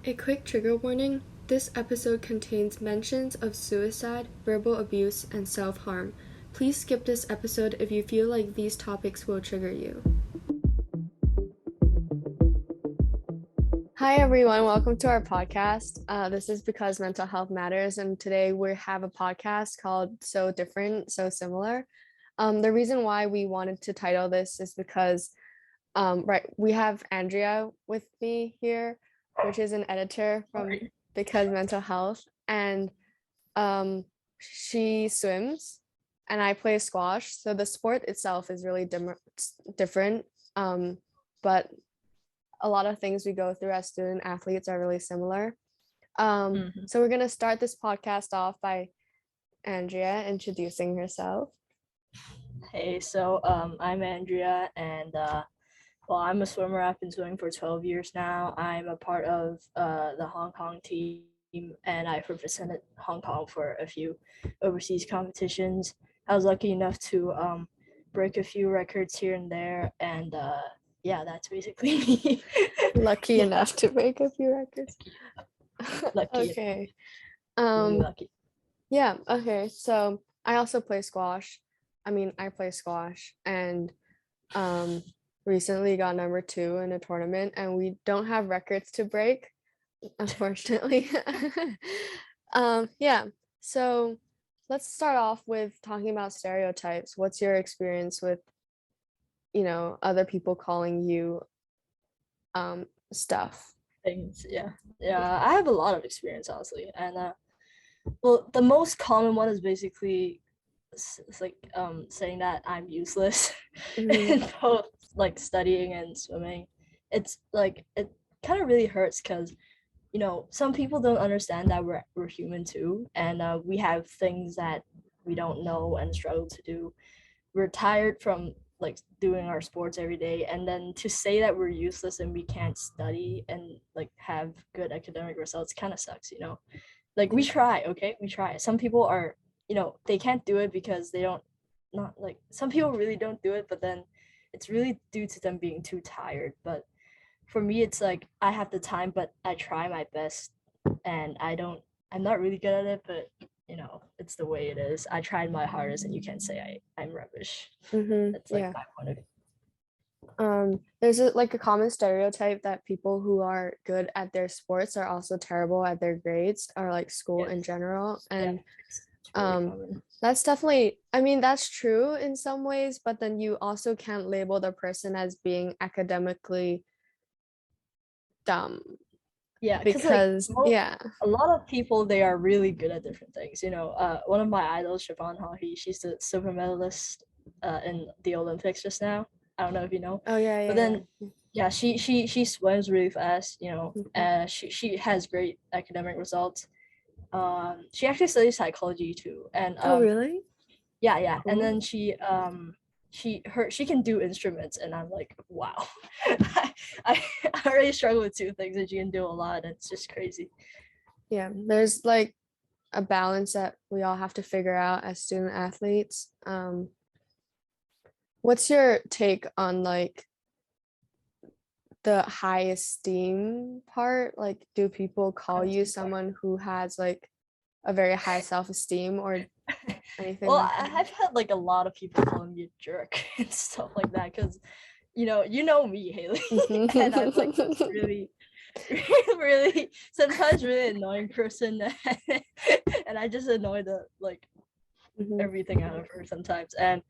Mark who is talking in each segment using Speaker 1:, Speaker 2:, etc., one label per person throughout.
Speaker 1: A quick trigger warning: this episode contains mentions of suicide, verbal abuse, and self harm. Please skip this episode if you feel like these topics will trigger you. Hi, everyone. Welcome to our podcast. This is Because Mental Health Matters, and today we have a podcast called So Different, So Similar. The reason why we wanted to title this is because, we have Andrea with me here, which is an editor from
Speaker 2: Sorry.
Speaker 1: Because Mental Health, and she swims, and I play squash. So the sport itself is really different, but a lot of things we go through as student athletes are really similar.
Speaker 2: Mhm.
Speaker 1: So we're gonna start this podcast off by Andrea introducing herself.
Speaker 2: Hey, I'm Andrea, and I'm a swimmer. I've been swimming for 12 years now. I'm a part of the Hong Kong team, and I've represented Hong Kong for a few overseas competitions. I was lucky enough to break a few records here and there, and yeah, that's basically me.
Speaker 1: Lucky
Speaker 2: Yeah,
Speaker 1: enough to break a few records.
Speaker 2: lucky,
Speaker 1: Okay.
Speaker 2: really
Speaker 1: Um,
Speaker 2: lucky.
Speaker 1: yeah, okay. So I also play squash. I play squash and um recently got number two in a tournament, and we don't have records to break, unfortunately. Yeah. So let's start off with talking about stereotypes. What's your experience with, other people calling you stuff?
Speaker 2: Things, yeah. I have a lot of experience honestly, and well, the most common one is basically it's like saying that I'm useless
Speaker 1: Hmm.
Speaker 2: in both like studying and swimming. It's like it kind of really hurts because some people don't understand that we're human too, and we have things that we don't know and struggle to do. We're tired from like doing our sports every day, and then to say that we're useless and we can't study and like have good academic results kind of sucks. Like we
Speaker 1: Yeah.
Speaker 2: try, okay, we try. Some people are, they can't do it because they don't, not like some people really don't do it, but then it's really due to them being too tired. But for me it's like I have the time, but I try my best, and I'm not really good at it, but it's the way it is. I tried my hardest, and you can't say I'm rubbish. That's like
Speaker 1: Yeah.
Speaker 2: my point of view.
Speaker 1: There's like a common stereotype that people who are good at their sports are also terrible at their grades or like school in
Speaker 2: Yes.
Speaker 1: general.
Speaker 2: Yeah,
Speaker 1: And
Speaker 2: it's really
Speaker 1: um,
Speaker 2: common.
Speaker 1: that's definitely, that's true in some ways, but then you also can't label the person as being academically dumb
Speaker 2: Yeah, because like
Speaker 1: because, yeah.
Speaker 2: a lot of people, they are really good at different things. One of my idols, Siobhan Haughey, she's the silver medalist in the Olympics just now. I don't know if you know,
Speaker 1: Oh, yeah,
Speaker 2: but
Speaker 1: yeah,
Speaker 2: then
Speaker 1: yeah.
Speaker 2: yeah, she swims really fast.
Speaker 1: Mhm.
Speaker 2: She has great academic results. She actually studies psychology too, and
Speaker 1: Oh, really?
Speaker 2: yeah, and then
Speaker 1: Cool.
Speaker 2: she can do instruments, and I'm like, wow. I I already struggle with two things, and she can do a lot. And it's just crazy.
Speaker 1: Yeah, there's like a balance that we all have to figure out as student athletes. What's your take on like the high esteem part? Like, do people call you someone who has like a very high self-esteem or anything
Speaker 2: Well,
Speaker 1: like that?
Speaker 2: I've had like a lot of people calling me a jerk and stuff like that because you know me, Hailey, and I'm like this
Speaker 1: Hmm.
Speaker 2: really, really sometimes really annoying person, and I just annoy the like everything out of her sometimes. And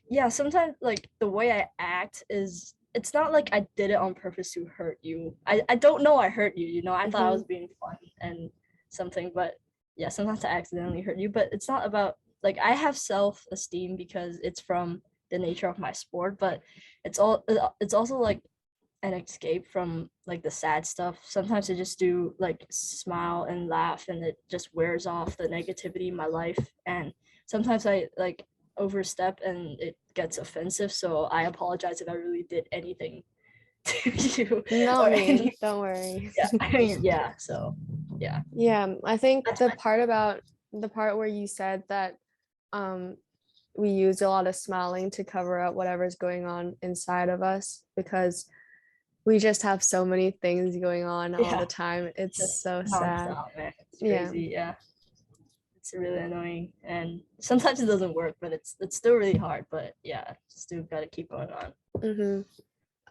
Speaker 2: yeah, sometimes like the way I act is, it's not like I did it on purpose to hurt you. I don't know I hurt you. I thought I was
Speaker 1: Hmm.
Speaker 2: being fun and something, but yeah, sometimes I accidentally hurt you. But it's not about, like, I have self-esteem because it's from the nature of my sport, but it's also like an escape from like the sad stuff. Sometimes I just do like smile and laugh, and it just wears off the negativity in my life. And sometimes I like overstep and it gets offensive. So I apologize if I really did anything to you
Speaker 1: Not
Speaker 2: or
Speaker 1: me,
Speaker 2: any.
Speaker 1: don't worry.
Speaker 2: Yeah, I mean, yeah. So yeah,
Speaker 1: Yeah, I think
Speaker 2: that's
Speaker 1: the part where you said that um we use a lot of smiling to cover up whatever's going on inside of us because we just have so many things going on all the
Speaker 2: Yeah,
Speaker 1: time. It's
Speaker 2: just
Speaker 1: so sad.
Speaker 2: nonstop, man. It's
Speaker 1: Yeah.
Speaker 2: crazy. Yeah, it's really annoying, and sometimes it doesn't work, but it's still really hard. But yeah, still gotta keep going on.
Speaker 1: Mm-hmm.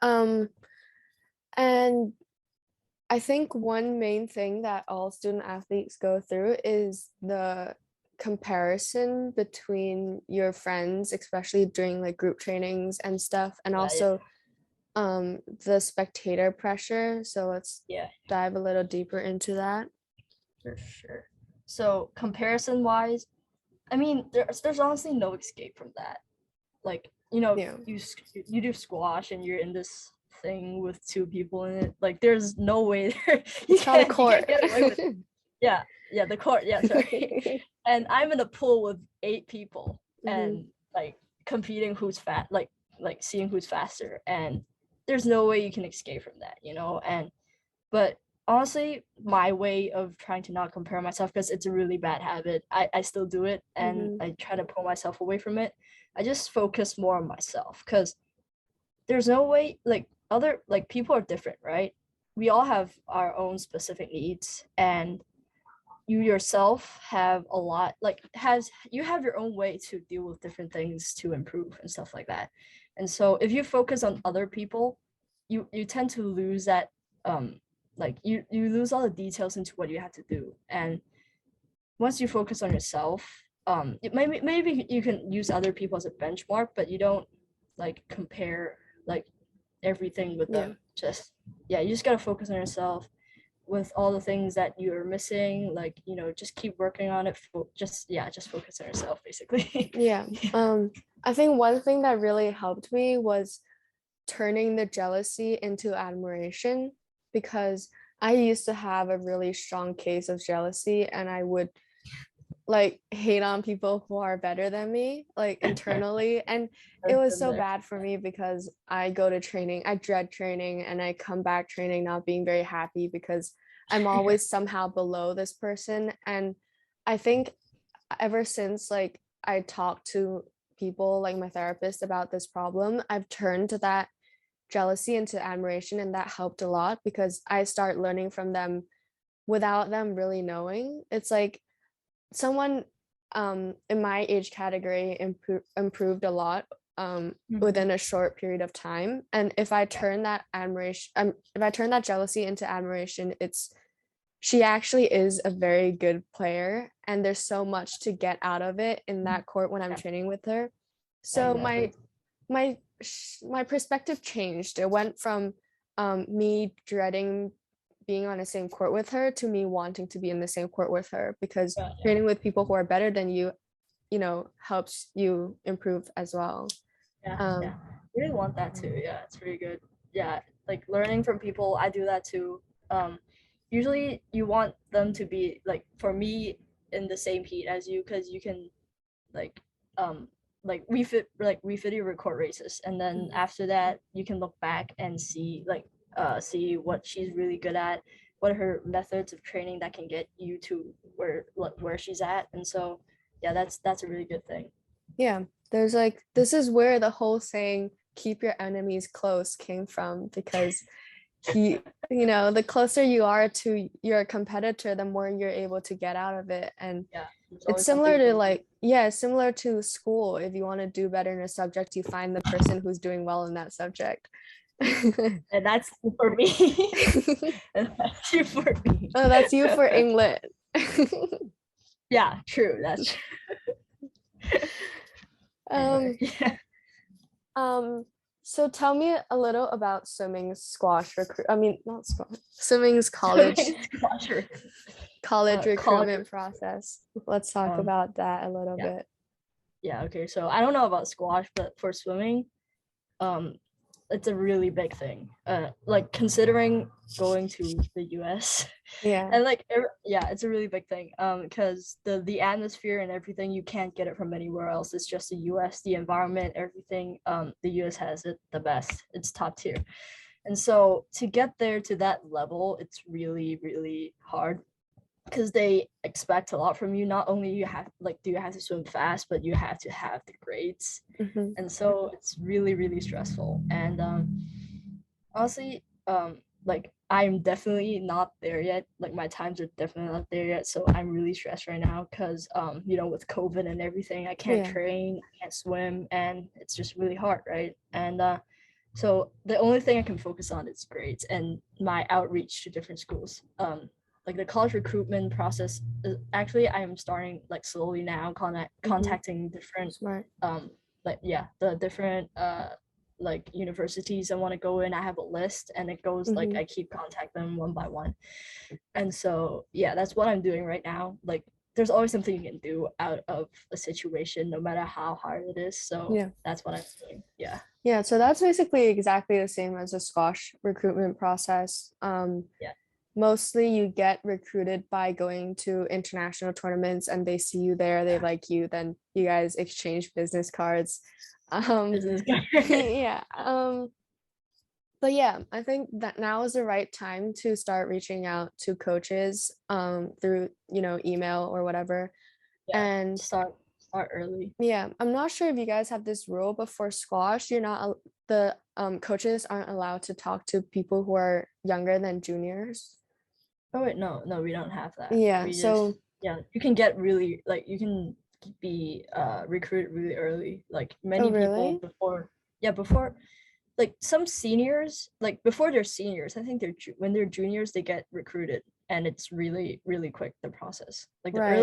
Speaker 1: Um, and I think one main thing that all student athletes go through is the comparison between your friends, especially during like group trainings and stuff, and
Speaker 2: Yeah, yeah,
Speaker 1: also the spectator pressure. So let's
Speaker 2: yeah,
Speaker 1: dive a little deeper into that.
Speaker 2: for sure. So comparison wise, I mean, there's honestly no escape from that. Like,
Speaker 1: Yeah.
Speaker 2: you do squash and you're in this thing with two people in it. Like, there's no way there
Speaker 1: It's called a
Speaker 2: you
Speaker 1: court.
Speaker 2: can't get away with it. Yeah, yeah, the court. Yeah, sorry. And I'm in a pool with 8 people,
Speaker 1: Hmm.
Speaker 2: and like competing who's fat, like seeing who's faster, and there's no way you can escape from that. And but honestly, my way of trying to not compare myself, because it's a really bad habit, I still do it, and
Speaker 1: Hmm.
Speaker 2: I try to pull myself away from it. I just focus more on myself, because there's no way, like, other, like, people are different, right? We all have our own specific needs, and you yourself have a lot, like, has you have your own way to deal with different things to improve and stuff like that. And so if you focus on other people, you tend to lose that, like, you lose all the details into what you have to do. And once you focus on yourself, maybe you can use other people as a benchmark, but you don't, like, compare, like, everything with
Speaker 1: Yeah.
Speaker 2: them. Just, yeah, you just gotta focus on yourself with all the things that you're missing. Like, just keep working on it. Just focus on yourself, basically.
Speaker 1: Yeah. I think one thing that really helped me was turning the jealousy into admiration, because I used to have a really strong case of jealousy, and I would like hate on people who are better than me, like internally. And it
Speaker 2: I've
Speaker 1: was
Speaker 2: been
Speaker 1: so
Speaker 2: there.
Speaker 1: bad for me because I go to training, I dread training, and I come back training not being very happy because I'm always somehow below this person. And I think ever since like I talked to people like my therapist about this problem, I've turned to that jealousy into admiration, and that helped a lot because I start learning from them without them really knowing. It's like someone in my age category improved a lot
Speaker 2: Mhm.
Speaker 1: within a short period of time, and if I turn that admiration if I turn that jealousy into admiration, it's she actually is a very good player, and there's so much to get out of it in that court when I'm
Speaker 2: Yeah,
Speaker 1: training with her.
Speaker 2: yeah,
Speaker 1: So
Speaker 2: exactly.
Speaker 1: my perspective changed. It went from me dreading being on the same court with her to me wanting to be in the same court with her, because
Speaker 2: Yeah, yeah,
Speaker 1: training with people who are better than you helps you improve as well.
Speaker 2: yeah, yeah.
Speaker 1: um
Speaker 2: Really want that too. Yeah, it's pretty good. Yeah, like learning from people, I do that too. Um, Usually you want them to be, like, for me, in the same heat as you, because you can, like, um refit your record races, and then
Speaker 1: mhm.
Speaker 2: after that you can look back and see, like, see what she's really good at, what are her methods of training that can get you to where she's at. And so, yeah, that's a really good thing.
Speaker 1: Yeah, there's like this is where the whole saying keep your enemies close came from, because the closer you are to your competitor, the more you're able to get out of it. And
Speaker 2: Yeah, there's
Speaker 1: it's
Speaker 2: always something
Speaker 1: similar
Speaker 2: you
Speaker 1: to
Speaker 2: can do.
Speaker 1: like, yeah, similar to school. If you want to do better in a subject, you find the person who's doing well in that subject.
Speaker 2: And that's for me. And that's you for me.
Speaker 1: Oh, that's you for English.
Speaker 2: Yeah, true, that's true. Anyway,
Speaker 1: um
Speaker 2: yeah.
Speaker 1: um so tell me a little about swimming's squash recruit I mean not squash swimming's college
Speaker 2: Squasher.
Speaker 1: college
Speaker 2: College.
Speaker 1: recruitment process. Let's talk
Speaker 2: um
Speaker 1: about that a little
Speaker 2: yeah,
Speaker 1: bit.
Speaker 2: yeah, okay, so I don't know about squash, but for swimming, um it's a really big thing, like, considering going to the US.
Speaker 1: Yeah.
Speaker 2: And, like, yeah, it's a really big thing, because the atmosphere and everything, you can't get it from anywhere else. It's just the US, the environment, everything. The US has it the best. It's top tier. And so to get there to that level, it's really, really hard, because they expect a lot from you. Not only do you have to swim fast, but you have to have the grades.
Speaker 1: Hmm.
Speaker 2: And so it's really, really stressful. And honestly, like I'm definitely not there yet. Like my times are definitely not there yet. So I'm really stressed right now because with COVID and everything, I can't
Speaker 1: Yeah.
Speaker 2: train, I can't swim, and it's just really hard, right? And so the only thing I can focus on is grades and my outreach to different schools. Like the college recruitment process actually I'm starting like slowly now contacting different
Speaker 1: Smart.
Speaker 2: the different like universities I want to go in. I have a list and it goes like I keep contact them one by one. And so yeah, that's what I'm doing right now. Like there's always something you can do out of a situation no matter how hard it is. So
Speaker 1: Yeah.
Speaker 2: that's what I'm doing. Yeah.
Speaker 1: Yeah, so that's basically exactly the same as a squash recruitment process.
Speaker 2: Yeah.
Speaker 1: Mostly you get recruited by going to international tournaments and they see you there, they like you, then you guys exchange business cards.
Speaker 2: Business guy.
Speaker 1: Yeah. But yeah, I think that now is the right time to start reaching out to coaches through, email or whatever.
Speaker 2: Yeah.
Speaker 1: And
Speaker 2: Start early.
Speaker 1: yeah, I'm not sure if you guys have this rule, but for squash, you're not the coaches aren't allowed to talk to people who are younger than juniors.
Speaker 2: Oh wait, no, we don't have that.
Speaker 1: Yeah,
Speaker 2: We just
Speaker 1: so
Speaker 2: you can get really like you can be recruited really early. Like
Speaker 1: oh
Speaker 2: many people
Speaker 1: really?
Speaker 2: before like some seniors, like before they're seniors, I think when they're juniors they get recruited and it's really really quick the process. Like the
Speaker 1: Right,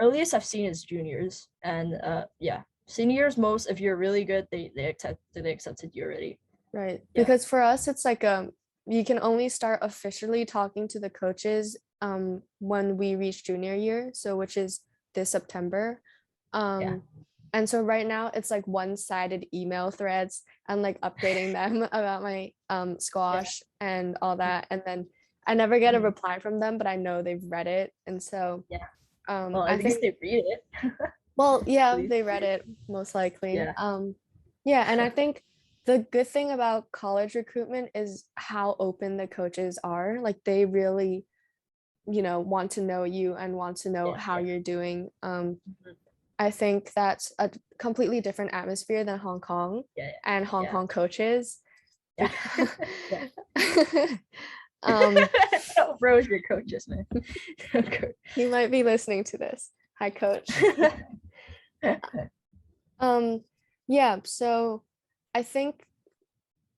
Speaker 2: earliest I've seen is juniors and seniors most if you're really good they accepted you already.
Speaker 1: right.
Speaker 2: Yeah.
Speaker 1: Because for us, it's like you can only start officially talking to the coaches when we reach junior year, so which is this September.
Speaker 2: Yeah.
Speaker 1: Um and so right now it's like one-sided email threads and like updating them about my
Speaker 2: Yeah.
Speaker 1: squash and all that. And then I never get a
Speaker 2: Mhm.
Speaker 1: reply from them, but I know they've read it. And so
Speaker 2: Yeah. Well,
Speaker 1: I
Speaker 2: at least
Speaker 1: think
Speaker 2: they read it.
Speaker 1: well,
Speaker 2: At
Speaker 1: yeah,
Speaker 2: least
Speaker 1: they read it most likely.
Speaker 2: yeah.
Speaker 1: Yeah, and I think the good thing about college recruitment is how open the coaches are. Like they really, want to know you and want to know
Speaker 2: Yeah.
Speaker 1: how
Speaker 2: Yeah.
Speaker 1: you're doing.
Speaker 2: Mhm.
Speaker 1: I think that's a completely different atmosphere than Hong Kong
Speaker 2: Yeah.
Speaker 1: and Hong
Speaker 2: Yeah.
Speaker 1: Kong coaches
Speaker 2: Yeah.
Speaker 1: because
Speaker 2: Yeah.
Speaker 1: um
Speaker 2: Oh, bro, your coaches, man. Okay.
Speaker 1: he might be listening to this. Hi, coach. Um yeah, so I think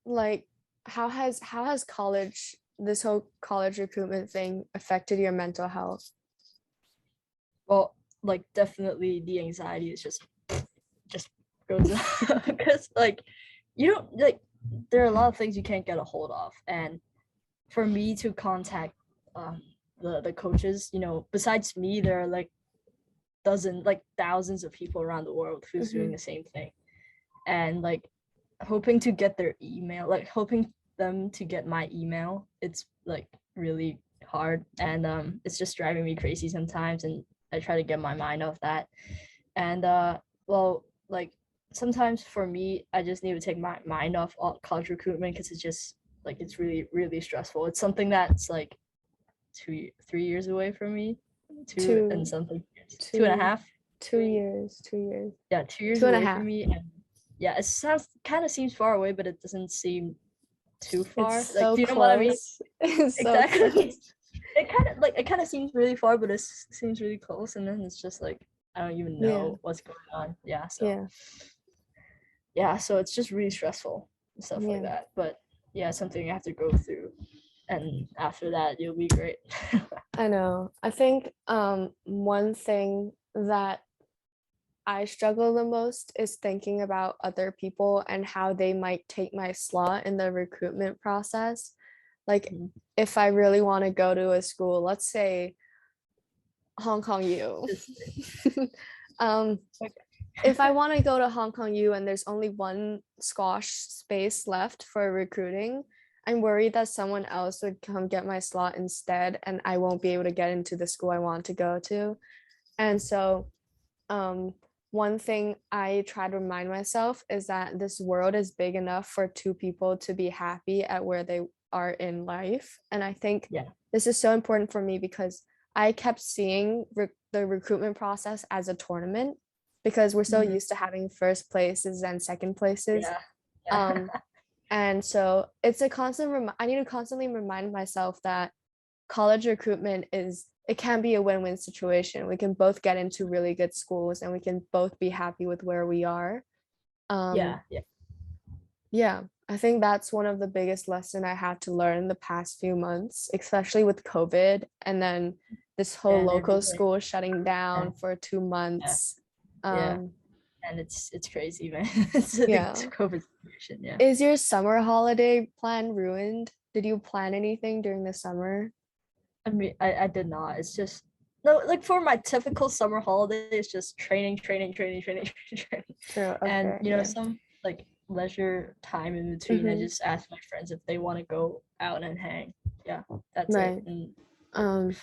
Speaker 1: like how has college this whole college recruitment thing affected your mental health?
Speaker 2: Well, like definitely the anxiety is just goes because like you don't like there are a lot of things you can't get a hold of, and for me to contact um the coaches, besides me there are like thousands of people around the world who's doing
Speaker 1: Mm-hmm.
Speaker 2: the same thing, and like hoping to get their email, like hoping them to get my email, it's like really hard, and it's just driving me crazy sometimes, and I try to get my mind off that. And well, like sometimes for me I just need to take my mind off all college recruitment because it's just like it's really really stressful. It's something that's like 3 years away from me, two and
Speaker 1: two
Speaker 2: something two and a
Speaker 1: two
Speaker 2: half
Speaker 1: two years 2 years
Speaker 2: yeah, 2 years
Speaker 1: two and a
Speaker 2: away from
Speaker 1: half
Speaker 2: me. And yeah, it sounds kind of seems far away, but it doesn't seem too
Speaker 1: It's
Speaker 2: far. Like,
Speaker 1: so
Speaker 2: do you know what I mean?
Speaker 1: close. It's so
Speaker 2: Exactly.
Speaker 1: close.
Speaker 2: It kind of seems really far, but it seems really close. And then it's just like I don't even
Speaker 1: Yeah,
Speaker 2: know what's going on. Yeah. So
Speaker 1: yeah,
Speaker 2: yeah, so it's just really stressful and stuff like
Speaker 1: yeah.
Speaker 2: that. But yeah, something you have to go through, and after that, you'll be great.
Speaker 1: I know. I think one thing that I struggle the most is thinking about other people and how they might take my slot in the recruitment process. Like
Speaker 2: Mhm.
Speaker 1: if I really want to go to a school, let's say Hong Kong U.
Speaker 2: Just
Speaker 1: um,
Speaker 2: like,
Speaker 1: if I want to go to Hong Kong U and there's only one squash space left for recruiting, I'm worried that someone else would come get my slot instead and I won't be able to get into the school I want to go to. And so, um, one thing I try to remind myself is that this world is big enough for two people to be happy at where they are in life. And I think
Speaker 2: yeah.
Speaker 1: this is so important for me because I kept seeing the recruitment process as a tournament because we're so
Speaker 2: Mhm.
Speaker 1: used to having first places and second places.
Speaker 2: Yeah. Yeah.
Speaker 1: Um, And so it's a I need to constantly remind myself that college recruitment it can be a win-win situation. We can both get into really good schools and we can both be happy with where we are.
Speaker 2: Yeah, yeah,
Speaker 1: Yeah, I think that's one of the biggest lesson I had to learn the past few months, especially with COVID and then this whole
Speaker 2: and
Speaker 1: local
Speaker 2: everything.
Speaker 1: school shutting
Speaker 2: Yeah,
Speaker 1: down for two
Speaker 2: yeah,
Speaker 1: months.
Speaker 2: yeah.
Speaker 1: Um,
Speaker 2: And it's crazy, man. It's the
Speaker 1: yeah.
Speaker 2: COVID situation. Yeah.
Speaker 1: Is your summer holiday plan ruined? Did you plan anything during the summer?
Speaker 2: I mean, I did not. It's just no, like for my typical summer holiday, it's just training, training, training, training, training, training.
Speaker 1: True.
Speaker 2: And
Speaker 1: Okay. Yeah.
Speaker 2: some like leisure time in between. I
Speaker 1: Mm-hmm.
Speaker 2: just ask my friends if they want to go out and hang. Yeah, that's it.
Speaker 1: Right.
Speaker 2: And
Speaker 1: Um,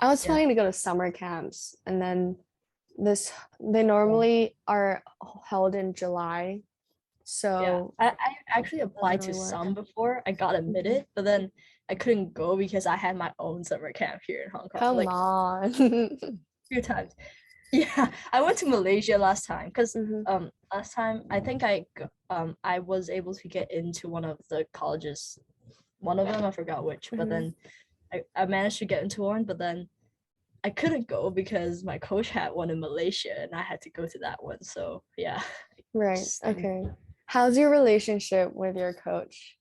Speaker 1: I was
Speaker 2: yeah,
Speaker 1: planning to go to summer camps, and then they
Speaker 2: yeah,
Speaker 1: normally are held in July,
Speaker 2: yeah.
Speaker 1: so
Speaker 2: I actually
Speaker 1: it doesn't
Speaker 2: applied to
Speaker 1: really work.
Speaker 2: some before. I got
Speaker 1: Mhm.
Speaker 2: admitted, but then I couldn't go because I had my own summer camp here in Hong Kong.
Speaker 1: Come
Speaker 2: Like
Speaker 1: on.
Speaker 2: few times. Yeah, I went to Malaysia last time because
Speaker 1: Hmm.
Speaker 2: last time I think I was able to get into one of the colleges. One of them I forgot which, but
Speaker 1: Hmm.
Speaker 2: then I managed to get into one, but then I couldn't go because my coach had one in Malaysia and I had to go to that one. So yeah,
Speaker 1: Right.
Speaker 2: just
Speaker 1: Okay. How's your relationship with your coach?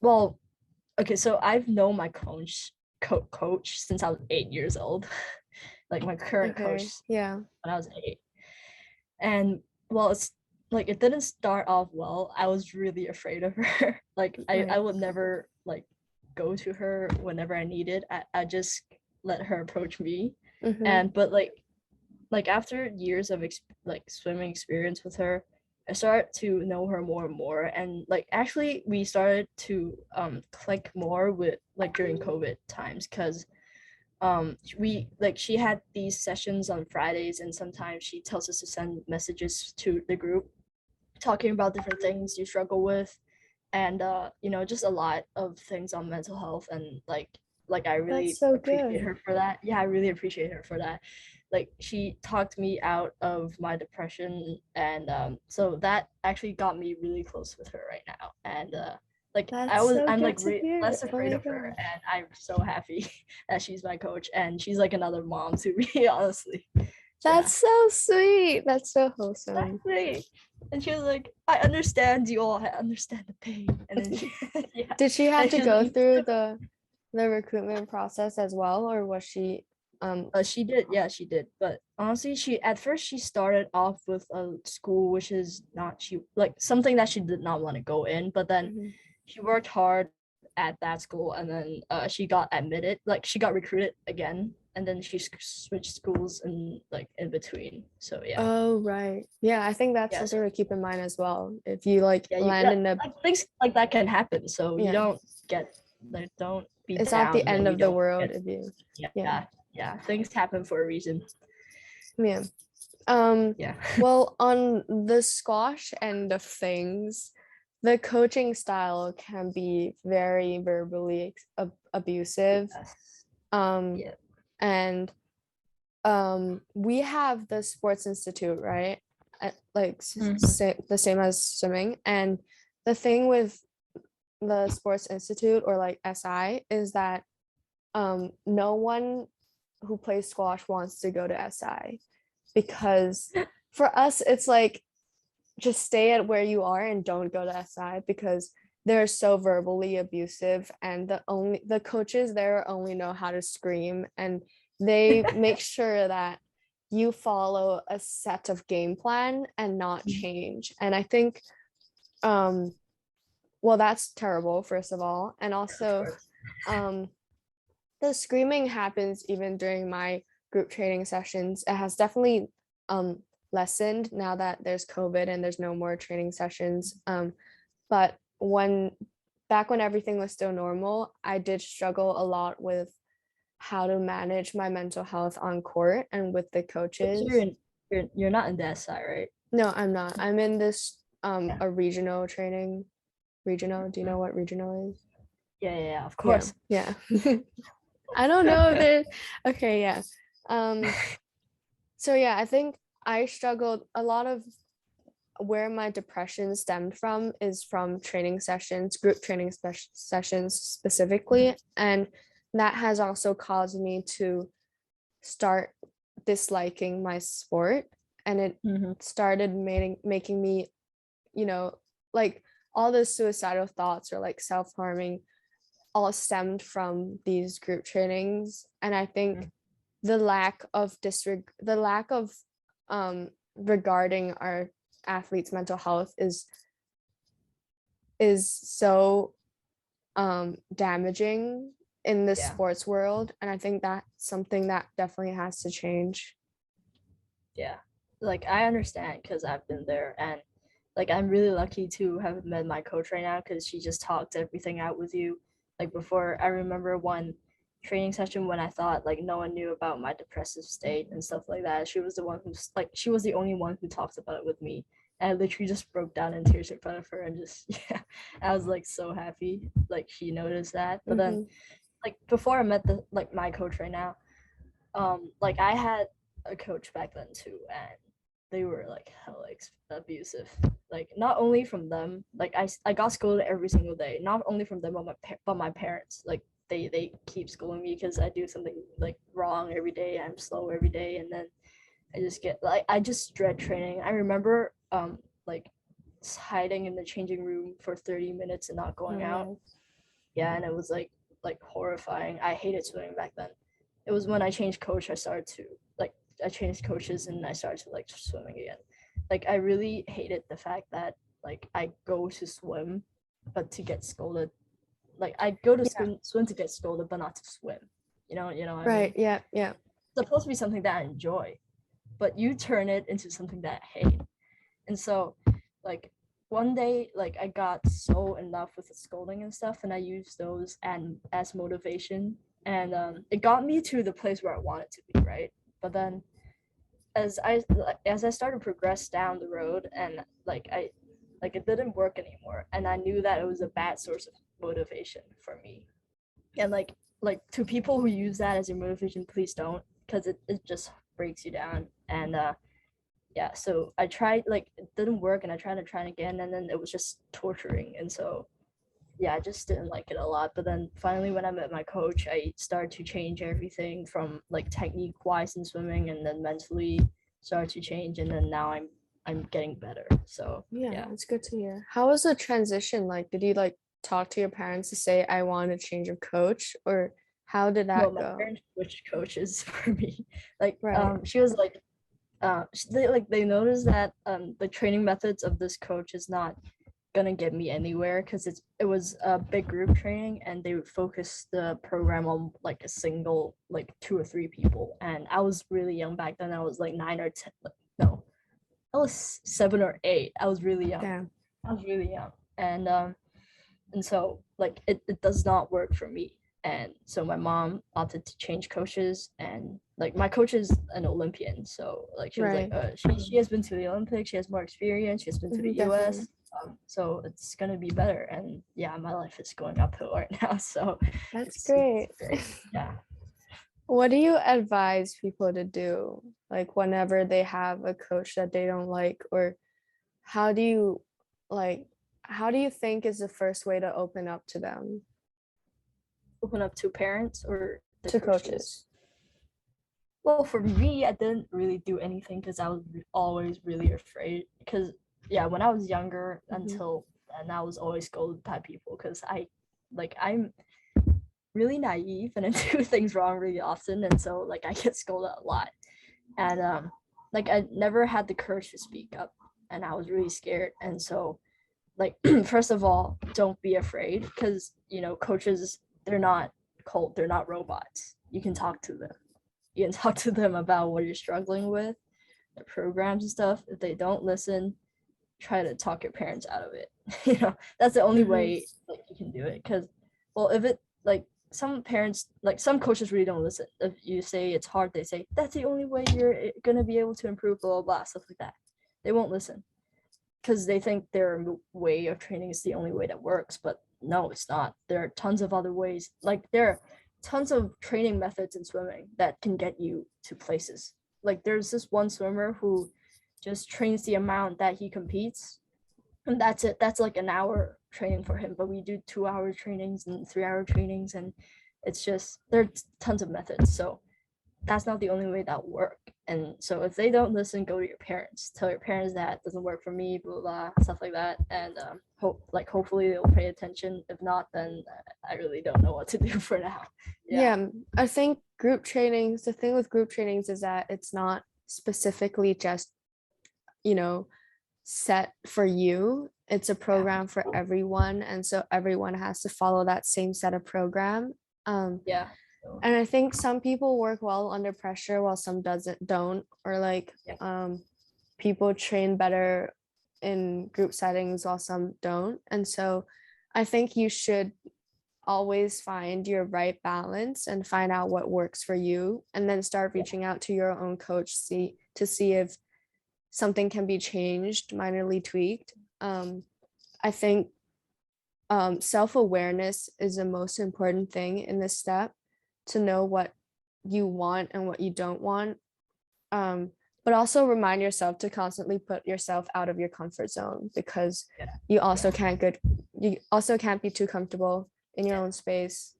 Speaker 2: well, okay. So I've known my coach since I was 8 years old, like my current coach
Speaker 1: Okay. Yeah.
Speaker 2: when I was 8. And well, it's like it didn't start off well. I was really afraid of her. Like I
Speaker 1: Right.
Speaker 2: would never like go to her whenever I needed. I just let her approach me.
Speaker 1: Hmm.
Speaker 2: And but like after years of like swimming experience with her, I started to know her more and more. And like actually we started to click more with like during COVID times because we like she had these sessions on Fridays and sometimes she tells us to send messages to the group talking about different things you struggle with and just a lot of things on mental health and like I
Speaker 1: That's
Speaker 2: really
Speaker 1: so
Speaker 2: appreciate
Speaker 1: good.
Speaker 2: her for that. Yeah, I really appreciate her for that. Like she talked me out of my depression and so that actually got me really close with her right now and like
Speaker 1: That's so
Speaker 2: I'm
Speaker 1: good
Speaker 2: like
Speaker 1: to hear.
Speaker 2: less
Speaker 1: Oh
Speaker 2: afraid
Speaker 1: my
Speaker 2: of her
Speaker 1: gosh.
Speaker 2: and I'm so happy that she's my coach and she's like another mom to me honestly.
Speaker 1: That's
Speaker 2: Yeah,
Speaker 1: so sweet. That's so wholesome.
Speaker 2: exactly. And she was like, I understand you all, I understand the pain. And then she, yeah.
Speaker 1: Did she have
Speaker 2: And
Speaker 1: to
Speaker 2: she was
Speaker 1: go
Speaker 2: like,
Speaker 1: through the recruitment process as well, or was she
Speaker 2: she did, yeah, she did. But honestly, she at first she started off with a school which is not she like something that she did not want to go in, but then
Speaker 1: mhm.
Speaker 2: she worked hard at that school and then she got admitted, like she got recruited again, and then she switched schools and like in between. So yeah.
Speaker 1: Oh, right. Yeah, I think that's
Speaker 2: Yeah,
Speaker 1: something
Speaker 2: so
Speaker 1: to keep in mind as well. If you like
Speaker 2: yeah, you
Speaker 1: land
Speaker 2: yeah,
Speaker 1: in a
Speaker 2: like things like that can happen. So you
Speaker 1: yeah,
Speaker 2: don't get like don't be
Speaker 1: it's not the
Speaker 2: down
Speaker 1: end
Speaker 2: when you
Speaker 1: of the
Speaker 2: don't
Speaker 1: world
Speaker 2: get
Speaker 1: if you yeah.
Speaker 2: yeah, yeah. Things happen for a reason.
Speaker 1: Yeah. Um,
Speaker 2: Yeah.
Speaker 1: well, on the squash end of things, the coaching style can be very verbally abusive.
Speaker 2: Yes.
Speaker 1: Um,
Speaker 2: Yeah.
Speaker 1: and we have the sports institute, right? Like
Speaker 2: Mhm.
Speaker 1: the same as swimming. And the thing with the sports institute or like SI is that no one who plays squash wants to go to SI because for us it's like just stay at where you are and don't go to SI because they're so verbally abusive and the coaches there only know how to scream and they make sure that you follow a set of game plan and not change. And I think um well that's terrible first of all. And
Speaker 2: Of
Speaker 1: also
Speaker 2: course.
Speaker 1: um the screaming happens even during my group training sessions. It has definitely lessened now that there's COVID and there's no more training sessions. But back when everything was still normal, I did struggle a lot with how to manage my mental health on court and with the
Speaker 2: But you're
Speaker 1: coaches.
Speaker 2: in you're not in that side, right?
Speaker 1: No, I'm not. I'm in this
Speaker 2: Yeah.
Speaker 1: a regional training. Regional, do you know what regional is?
Speaker 2: Yeah, yeah, yeah, of
Speaker 1: Yeah,
Speaker 2: course.
Speaker 1: yeah. I don't know if there's okay, yeah. Um so yeah, I think I struggled a lot of where my depression stemmed from is from training sessions, group training sessions specifically. And that has also caused me to start disliking my sport. And it started making me, like all the suicidal thoughts or like self-harming all stemmed from these group trainings. And I think the lack of regarding our athletes' mental health is so damaging in the sports world, and I think that's something that definitely has to change.
Speaker 2: Yeah, like I understand because I've been there, and like I'm really lucky to have met my coach right now because she just talked everything out with you. Like before, I remember one training session when I thought like no one knew about my depressive state and stuff like that. She was the one who's like she was the only one who talked about it with me. And I literally just broke down in tears in front of her and just yeah, I was like so happy like she noticed that. But then like before I met the like my coach right now, like I had a coach back then too, and they were like hella abusive. Like not only from them, like I got scolded every single day. Not only from them, but my parents. Like they keep scolding me because I do something like wrong every day. I'm slow every day, and then I just get like I just dread training. I remember like hiding in the changing room for 30 minutes and not going out. Yeah, and it was like horrifying. I hated swimming back then. It was when I changed coach, I changed coaches and I started to like swimming again. Like I really hated the fact that like I go to swim, but to get scolded. Like I go to swim to get scolded, but not to swim. You know what I mean?
Speaker 1: Yeah.
Speaker 2: It's supposed to be something that I enjoy, but you turn it into something that I hate. And so, like one day, like I got so enough with the scolding and stuff, and I used those and as motivation, and it got me to the place where I wanted to be, right? But then, as I started to progress down the road, and it didn't work anymore, and I knew that it was a bad source of motivation for me, and like to people who use that as your motivation, please don't, because it just breaks you down, and yeah, so I tried, like it didn't work, and I tried to try it again, and then it was just torturing, and so yeah, I just didn't like it a lot. But then finally when I met my coach, I started to change everything from like technique wise in swimming, and then mentally started to change, and then now I'm getting better. So
Speaker 1: Yeah, it's good to hear. How was the transition like? Did you like talk to your parents to say I want to change of coach, or how did
Speaker 2: no,
Speaker 1: that
Speaker 2: my
Speaker 1: go?
Speaker 2: parents switched coaches for me. Like
Speaker 1: Right.
Speaker 2: she was like they noticed that the training methods of this coach is not gonna get me anywhere because it was a big group training, and they would focus the program on like a single like 2 or 3 people, and I was really young back then. I was like 9 or 10. No, I was 7 or 8. I was really young.
Speaker 1: Damn.
Speaker 2: I was really young, and so like it does not work for me. And so my mom opted to change coaches, and like my coach is an Olympian, so like she was like she has been to the Olympics, she has more experience, she has been to the
Speaker 1: Definitely.
Speaker 2: US, so it's gonna be better. And yeah, my life is going uphill right now, so
Speaker 1: That's
Speaker 2: it's
Speaker 1: great.
Speaker 2: great. Yeah.
Speaker 1: What do you advise people to do, like whenever they have a coach that they don't like, or how do you like how do you think is the first way to open up to them,
Speaker 2: Open up to parents or the
Speaker 1: to
Speaker 2: coaches?
Speaker 1: coaches?
Speaker 2: Well, for me, I didn't really do anything because I was always really afraid. Because yeah, when I was younger, until and I was always scolded by people because I'm really naive and I do things wrong really often, and so like I get scolded a lot, and like I never had the courage to speak up, and I was really scared, and so like first of all, don't be afraid because coaches, they're not cold, they're not robots. You can talk to them. You can talk to them about what you're struggling with, the programs and stuff. If they don't listen, try to talk your parents out of it. That's the only way like you can do it. Because, well, if it like some parents, like some coaches really don't listen. If you say it's hard, they say that's the only way you're gonna be able to improve, blah blah blah, stuff like that. They won't listen because they think their way of training is the only way that works. But no, it's not. There are tons of other ways. Like there are tons of training methods in swimming that can get you to places. Like there's this one swimmer who just trains the amount that he competes, and that's it. That's like an hour training for him, but we do 2-hour trainings and 3-hour trainings, and it's just there's tons of methods. So that's not the only way that work. And so if they don't listen, go to your parents. Tell your parents that doesn't work for me, blah blah, stuff like that. And hopefully they'll pay attention. If not, then I really don't know what to do for now.
Speaker 1: Yeah, I think group trainings, the thing with group trainings is that it's not specifically just, you know, set for you. It's a program for everyone. And so everyone has to follow that same set of program.
Speaker 2: Yeah.
Speaker 1: And I think some people work well under pressure while some don't, or like people train better in group settings while some don't. And so I think you should always find your right balance and find out what works for you, and then start reaching out to your own coach to see if something can be changed, minorly tweaked. I think self-awareness is the most important thing in this step, to know what you want and what you don't want. But also remind yourself to constantly put yourself out of your comfort zone, because you also can't be too comfortable in your own space.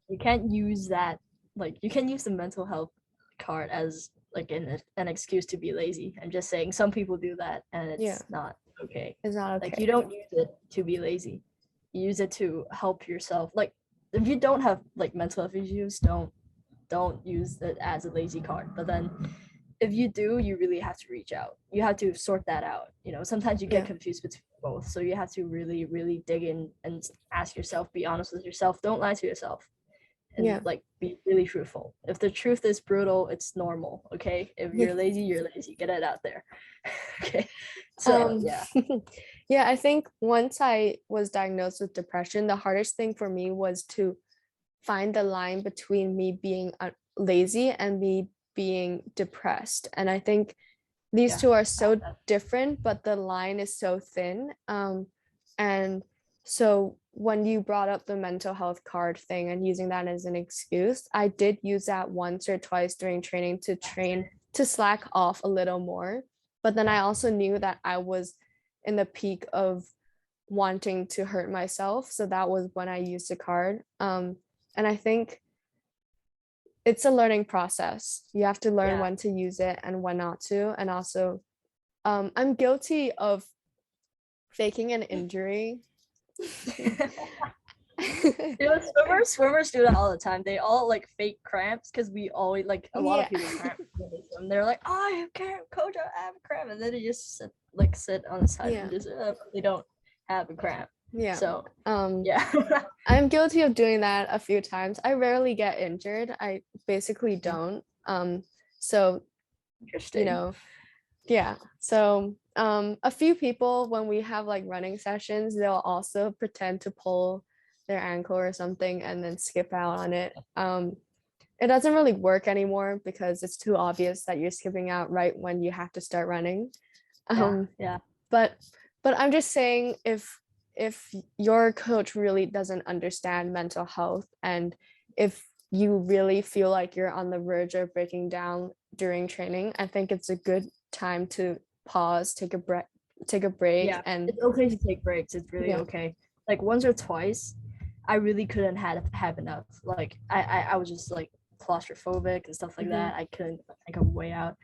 Speaker 2: You can't use that, like you can use the mental health card as like an excuse to be lazy. I'm just saying some people do that, and it's not okay.
Speaker 1: It's not okay.
Speaker 2: Like you don't use it to be lazy. You use it to help yourself. Like if you don't have like mental health issues, don't use it as a lazy card. But then if you do, you really have to reach out. You have to sort that out. You know, sometimes you get confused between both. So you have to really, really dig in and ask yourself, be honest with yourself. Don't lie to yourself. And like be really truthful. If the truth is brutal, it's normal. Okay. If you're lazy, you're lazy. Get it out there. Okay. So
Speaker 1: yeah, I think once I was diagnosed with depression, the hardest thing for me was to find the line between me being lazy and me being depressed. And I think these two are so different, but the line is so thin. And so when you brought up the mental health card thing and using that as an excuse, I did use that once or twice during training to slack off a little more. But then I also knew that I was in the peak of wanting to hurt myself. So that was when I used the card. And I think it's a learning process. You have to learn when to use it and when not to. And also, I'm guilty of faking an injury.
Speaker 2: Swimmers do that all the time. They all like fake cramps because we always like a lot of people cramp. And they're like, "Oh, I have cramp, coach, I have a cramp," and then they just sit on the side and just they don't have a cramp.
Speaker 1: Yeah.
Speaker 2: So
Speaker 1: I'm guilty of doing that a few times. I rarely get injured. I basically don't. So
Speaker 2: interesting.
Speaker 1: So a few people, when we have like running sessions, they'll also pretend to pull their ankle or something and then skip out on it. It doesn't really work anymore because it's too obvious that you're skipping out right when you have to start running. But I'm just saying, if your coach really doesn't understand mental health, and if you really feel like you're on the verge of breaking down during training, I think it's a good time to pause, take a break. And
Speaker 2: it's okay to take breaks. It's really okay. Like once or twice, I really couldn't have enough. Like I was just like claustrophobic and stuff like that. I couldn't way out.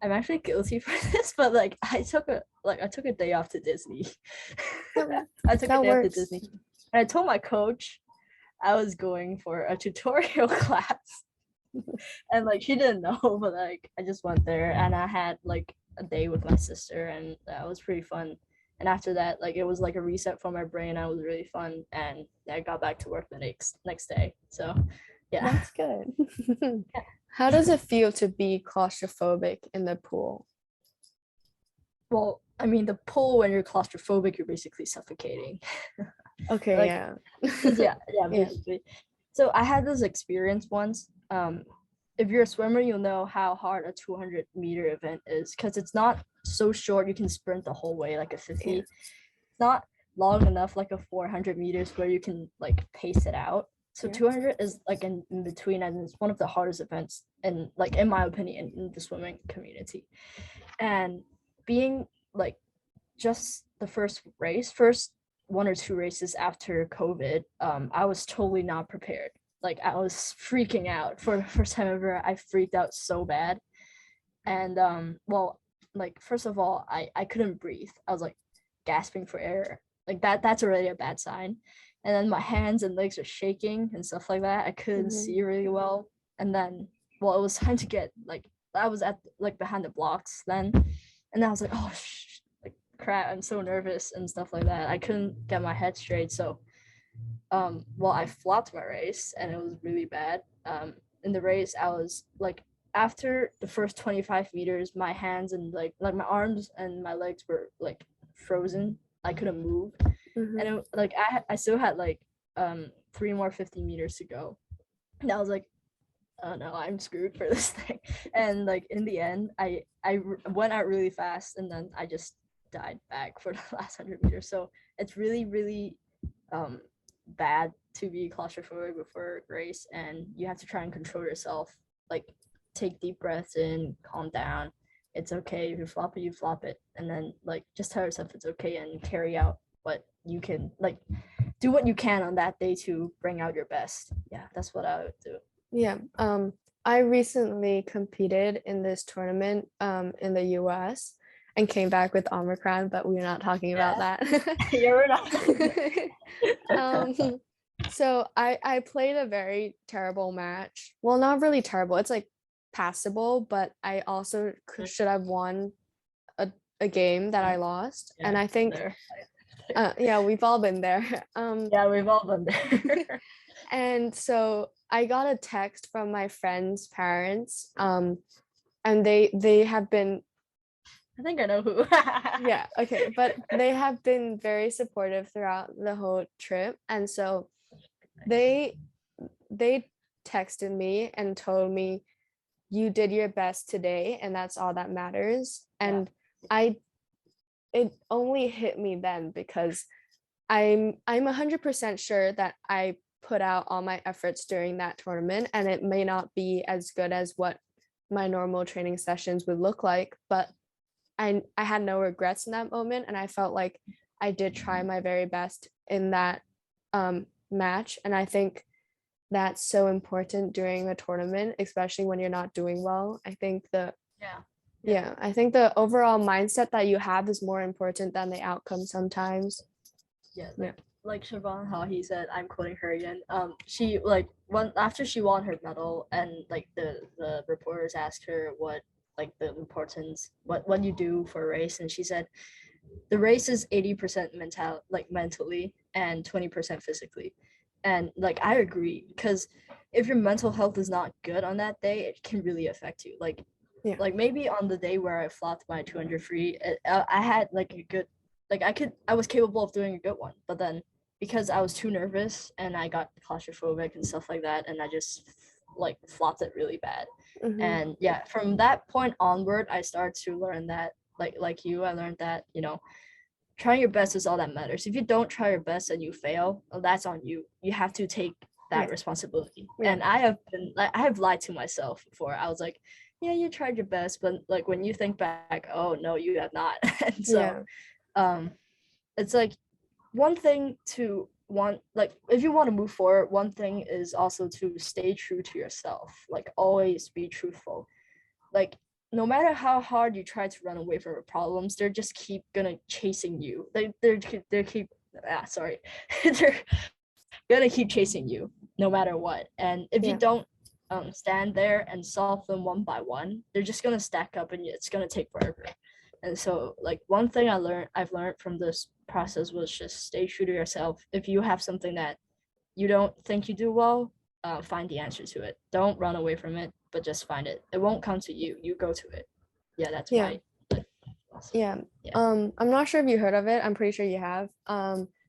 Speaker 2: I'm actually guilty for this, but like I took a day off to Disney. I took a day off to Disney, and I told my coach I was going for a tutorial class, and like she didn't know, but like I just went there, and I had like a day with my sister, and that was pretty fun. And after that, like it was like a reset for my brain. I was really fun, and I got back to work the next day. So yeah,
Speaker 1: that's good. How does it feel to be claustrophobic in the pool?
Speaker 2: Well, I mean, the pool, when you're claustrophobic, you're basically suffocating.
Speaker 1: Okay,
Speaker 2: like, basically. So I had this experience once. If you're a swimmer, you'll know how hard a 200-meter event is, because it's not so short you can sprint the whole way like a 50. It's not long enough like a 400 meters where you can like pace it out. So 200 is like in between, and it's one of the hardest events in my opinion in the swimming community. And being like just the first 1 or 2 races after COVID, I was totally not prepared. Like I was freaking out for the first time ever. I freaked out so bad. And well, like first of all, I couldn't breathe. I was like gasping for air. Like that's already a bad sign. And then my hands and legs are shaking and stuff like that. I couldn't see really well. And then well, it was time to get like I was at like behind the blocks then, and I was like, oh like crap, I'm so nervous and stuff like that. I couldn't get my head straight. So well, I flopped my race and it was really bad. In the race, I was like after the first 25 meters, my hands and like my arms and my legs were like frozen. I couldn't move, and it, like I still had like 3 more 50 meters to go. And I was like, oh no, I'm screwed for this thing. And like in the end, I went out really fast, and then I just died back for the last 100 meters. So it's really bad to be claustrophobic before a race, and you have to try and control yourself. Like take deep breaths in, calm down. It's okay if you flop it, you flop it, and then like just tell yourself it's okay and carry out what you can. Like do what you can on that day to bring out your best. Yeah, that's what I would do.
Speaker 1: Yeah. I recently competed in this tournament in the US and came back with Omicron, but we're not talking about that.
Speaker 2: Yeah, we're not.
Speaker 1: So I played a very terrible match. Well, not really terrible. It's like passable, but I also should have won a game that I lost.
Speaker 2: Yeah,
Speaker 1: and I think yeah, we've all been there.
Speaker 2: Yeah, we've all been there.
Speaker 1: And so I got a text from my friend's parents, and they have been,
Speaker 2: I think I know who.
Speaker 1: yeah, okay, but they have been very supportive throughout the whole trip. And so they texted me and told me, you did your best today and that's all that matters. And it only hit me then, because I'm 100% sure that I put out all my efforts during that tournament, and it may not be as good as what my normal training sessions would look like, but I had no regrets in that moment, and I felt like I did try my very best in that match. And I think that's so important during the tournament, especially when you're not doing well. I think I think the overall mindset that you have is more important than the outcome sometimes.
Speaker 2: Like Siobhan, how he said, I'm quoting her again. She like after she won her medal, and like the reporters asked her what like the importance, what you do for a race, and she said, the race is 80% mentally and 20% physically. And like I agree, because if your mental health is not good on that day, it can really affect you. Like maybe on the day where I flopped my 200 free, I had like a good, like I was capable of doing a good one, but then because I was too nervous and I got claustrophobic and stuff like that, and I just like flopped it really bad. And yeah, from that point onward, I started to learn that like you, I learned that, you know, trying your best is all that matters. If you don't try your best and you fail, well, that's on you. You have to take that responsibility. And I have lied to myself before. I was like, yeah, you tried your best, but like when you think back, oh no, you have not. And so it's like one thing to want, like if you want to move forward, one thing is also to stay true to yourself. Like always be truthful. Like no matter how hard you try to run away from your problems, they're just keep gonna chasing you. They're gonna keep chasing you no matter what. And if you don't stand there and solve them one by one, they're just gonna stack up and it's gonna take forever. And so like one thing I've learned from this process was just stay true to yourself. If you have something that you don't think you do well, find the answer to it. Don't run away from it, but just find it. It won't come to you. You go to it. Yeah, that's my
Speaker 1: awesome. I'm not sure if you heard of it. I'm pretty sure you have.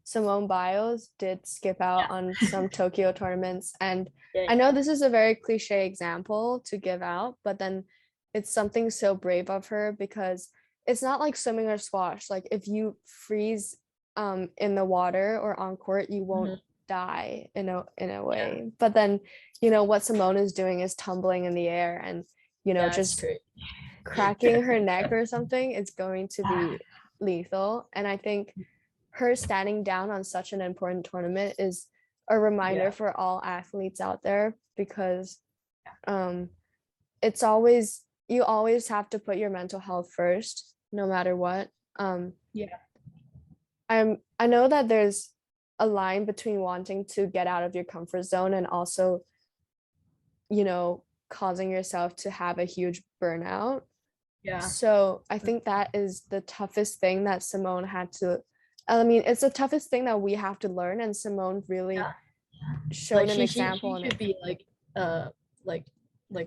Speaker 1: Simone Biles did skip out on some Tokyo tournaments, and I know this is a very cliche example to give out, but then it's something so brave of her, because it's not like swimming or squash. Like if you freeze in the water or on court, you won't die in a way. But then, you know, what Simone is doing is tumbling in the air, and you know, just cracking her neck or something, it's going to be lethal. And I think her standing down on such an important tournament is a reminder for all athletes out there, because it's always, you always have to put your mental health first, no matter what. I know that there's a line between wanting to get out of your comfort zone and also, causing yourself to have a huge burnout. So I think that is the toughest thing that Simone had to, I mean, it's the toughest thing that we have to learn, and Simone really showed an example.
Speaker 2: She should be like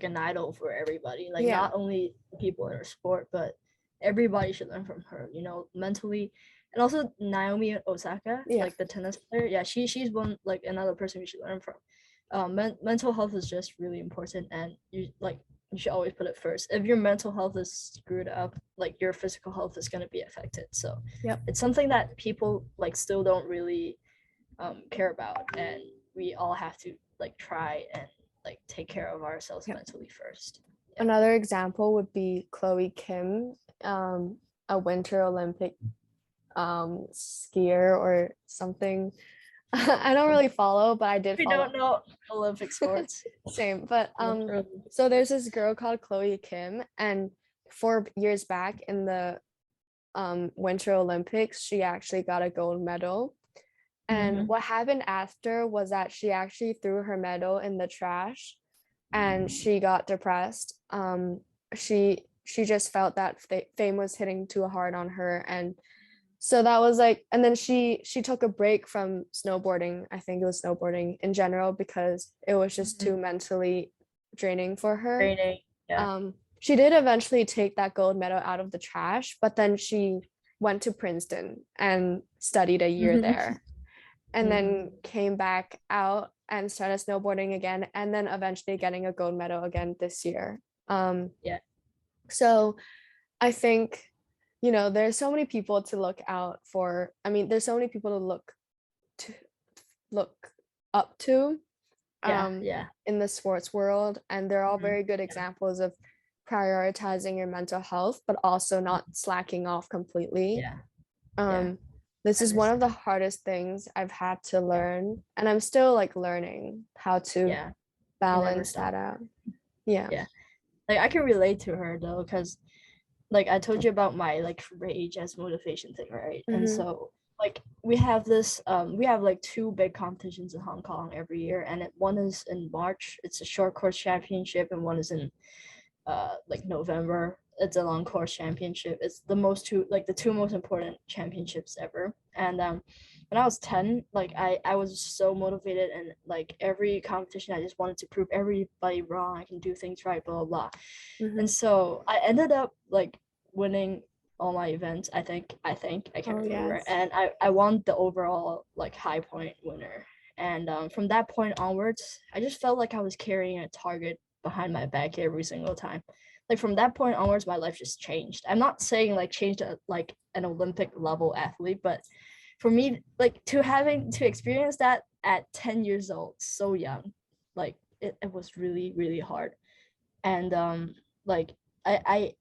Speaker 2: an idol for everybody. Like not only people in her sport, but everybody should learn from her. Mentally, and also Naomi Osaka, like the tennis player. Yeah, she's one, like another person we should learn from. Mental health is just really important, and you should always put it first. If your mental health is screwed up, like your physical health is going to be affected. So it's something that people like still don't really care about, and we all have to like try and like take care of ourselves mentally first.
Speaker 1: Another example would be Chloe Kim, a Winter Olympic skier or something. I don't really follow, but I did follow.
Speaker 2: We don't know Olympic sports.
Speaker 1: Same, but so there's this girl called Chloe Kim, and 4 years back in the Winter Olympics, she actually got a gold medal. And what happened after was that she actually threw her medal in the trash, and she got depressed. She just felt that fame was hitting too hard on her, and so that was like, and then she took a break from snowboarding. I think it was snowboarding in general, because it was just too mentally draining for her. She did eventually take that gold medal out of the trash, but then she went to Princeton and studied a year there, and then came back out and started snowboarding again, and then eventually getting a gold medal again this year. So I think, there's so many people to look out for. I mean, there's so many people to look up to in the sports world, and they're all very good examples of prioritizing your mental health, but also not slacking off completely. This is one of the hardest things I've had to learn, and I'm still like learning how to balance that out.
Speaker 2: Like I can relate to her though, because like I told you about my like rage as motivation thing, right? And so like we have this we have like 2 big competitions in Hong Kong every year, and one is in March, it's a short course championship, and one is in like November, it's a long course championship. It's the the 2 most important championships ever. And when I was 10, like I was so motivated, and like every competition I just wanted to prove everybody wrong, I can do things right, blah blah blah. And so I ended up like winning all my events. I think I can't remember. And I won the overall like high point winner. And from that point onwards, I just felt like I was carrying a target behind my back every single time. Like from that point onwards, my life just changed. I'm not saying like changed like an Olympic level athlete, but for me, like to experience that at 10 years old, so young, like it was really, really hard. And like I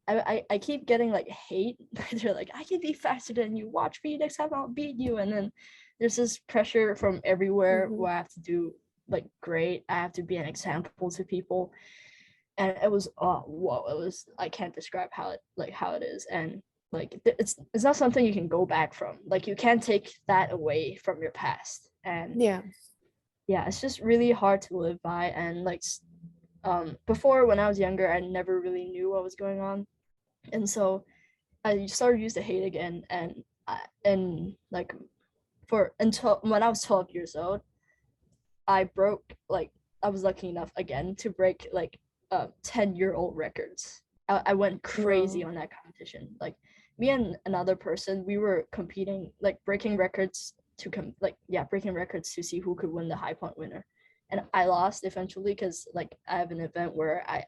Speaker 2: keep getting like hate. They're like, I can be faster than you. Watch me next time, I'll beat you. And then there's this pressure from everywhere where I have to do like great. I have to be an example to people. And it was I can't describe how it is. And like it's not something you can go back from. Like you can't take that away from your past. And it's just really hard to live by. And like before, when I was younger, I never really knew what was going on, and so I started to use the hate again. And like until when I was 12 years old, I was lucky enough again to break like 10-year-old records. I went crazy on that competition. Like me and another person, we were competing, like breaking records breaking records to see who could win the high point winner. And I lost eventually, because like I have an event where I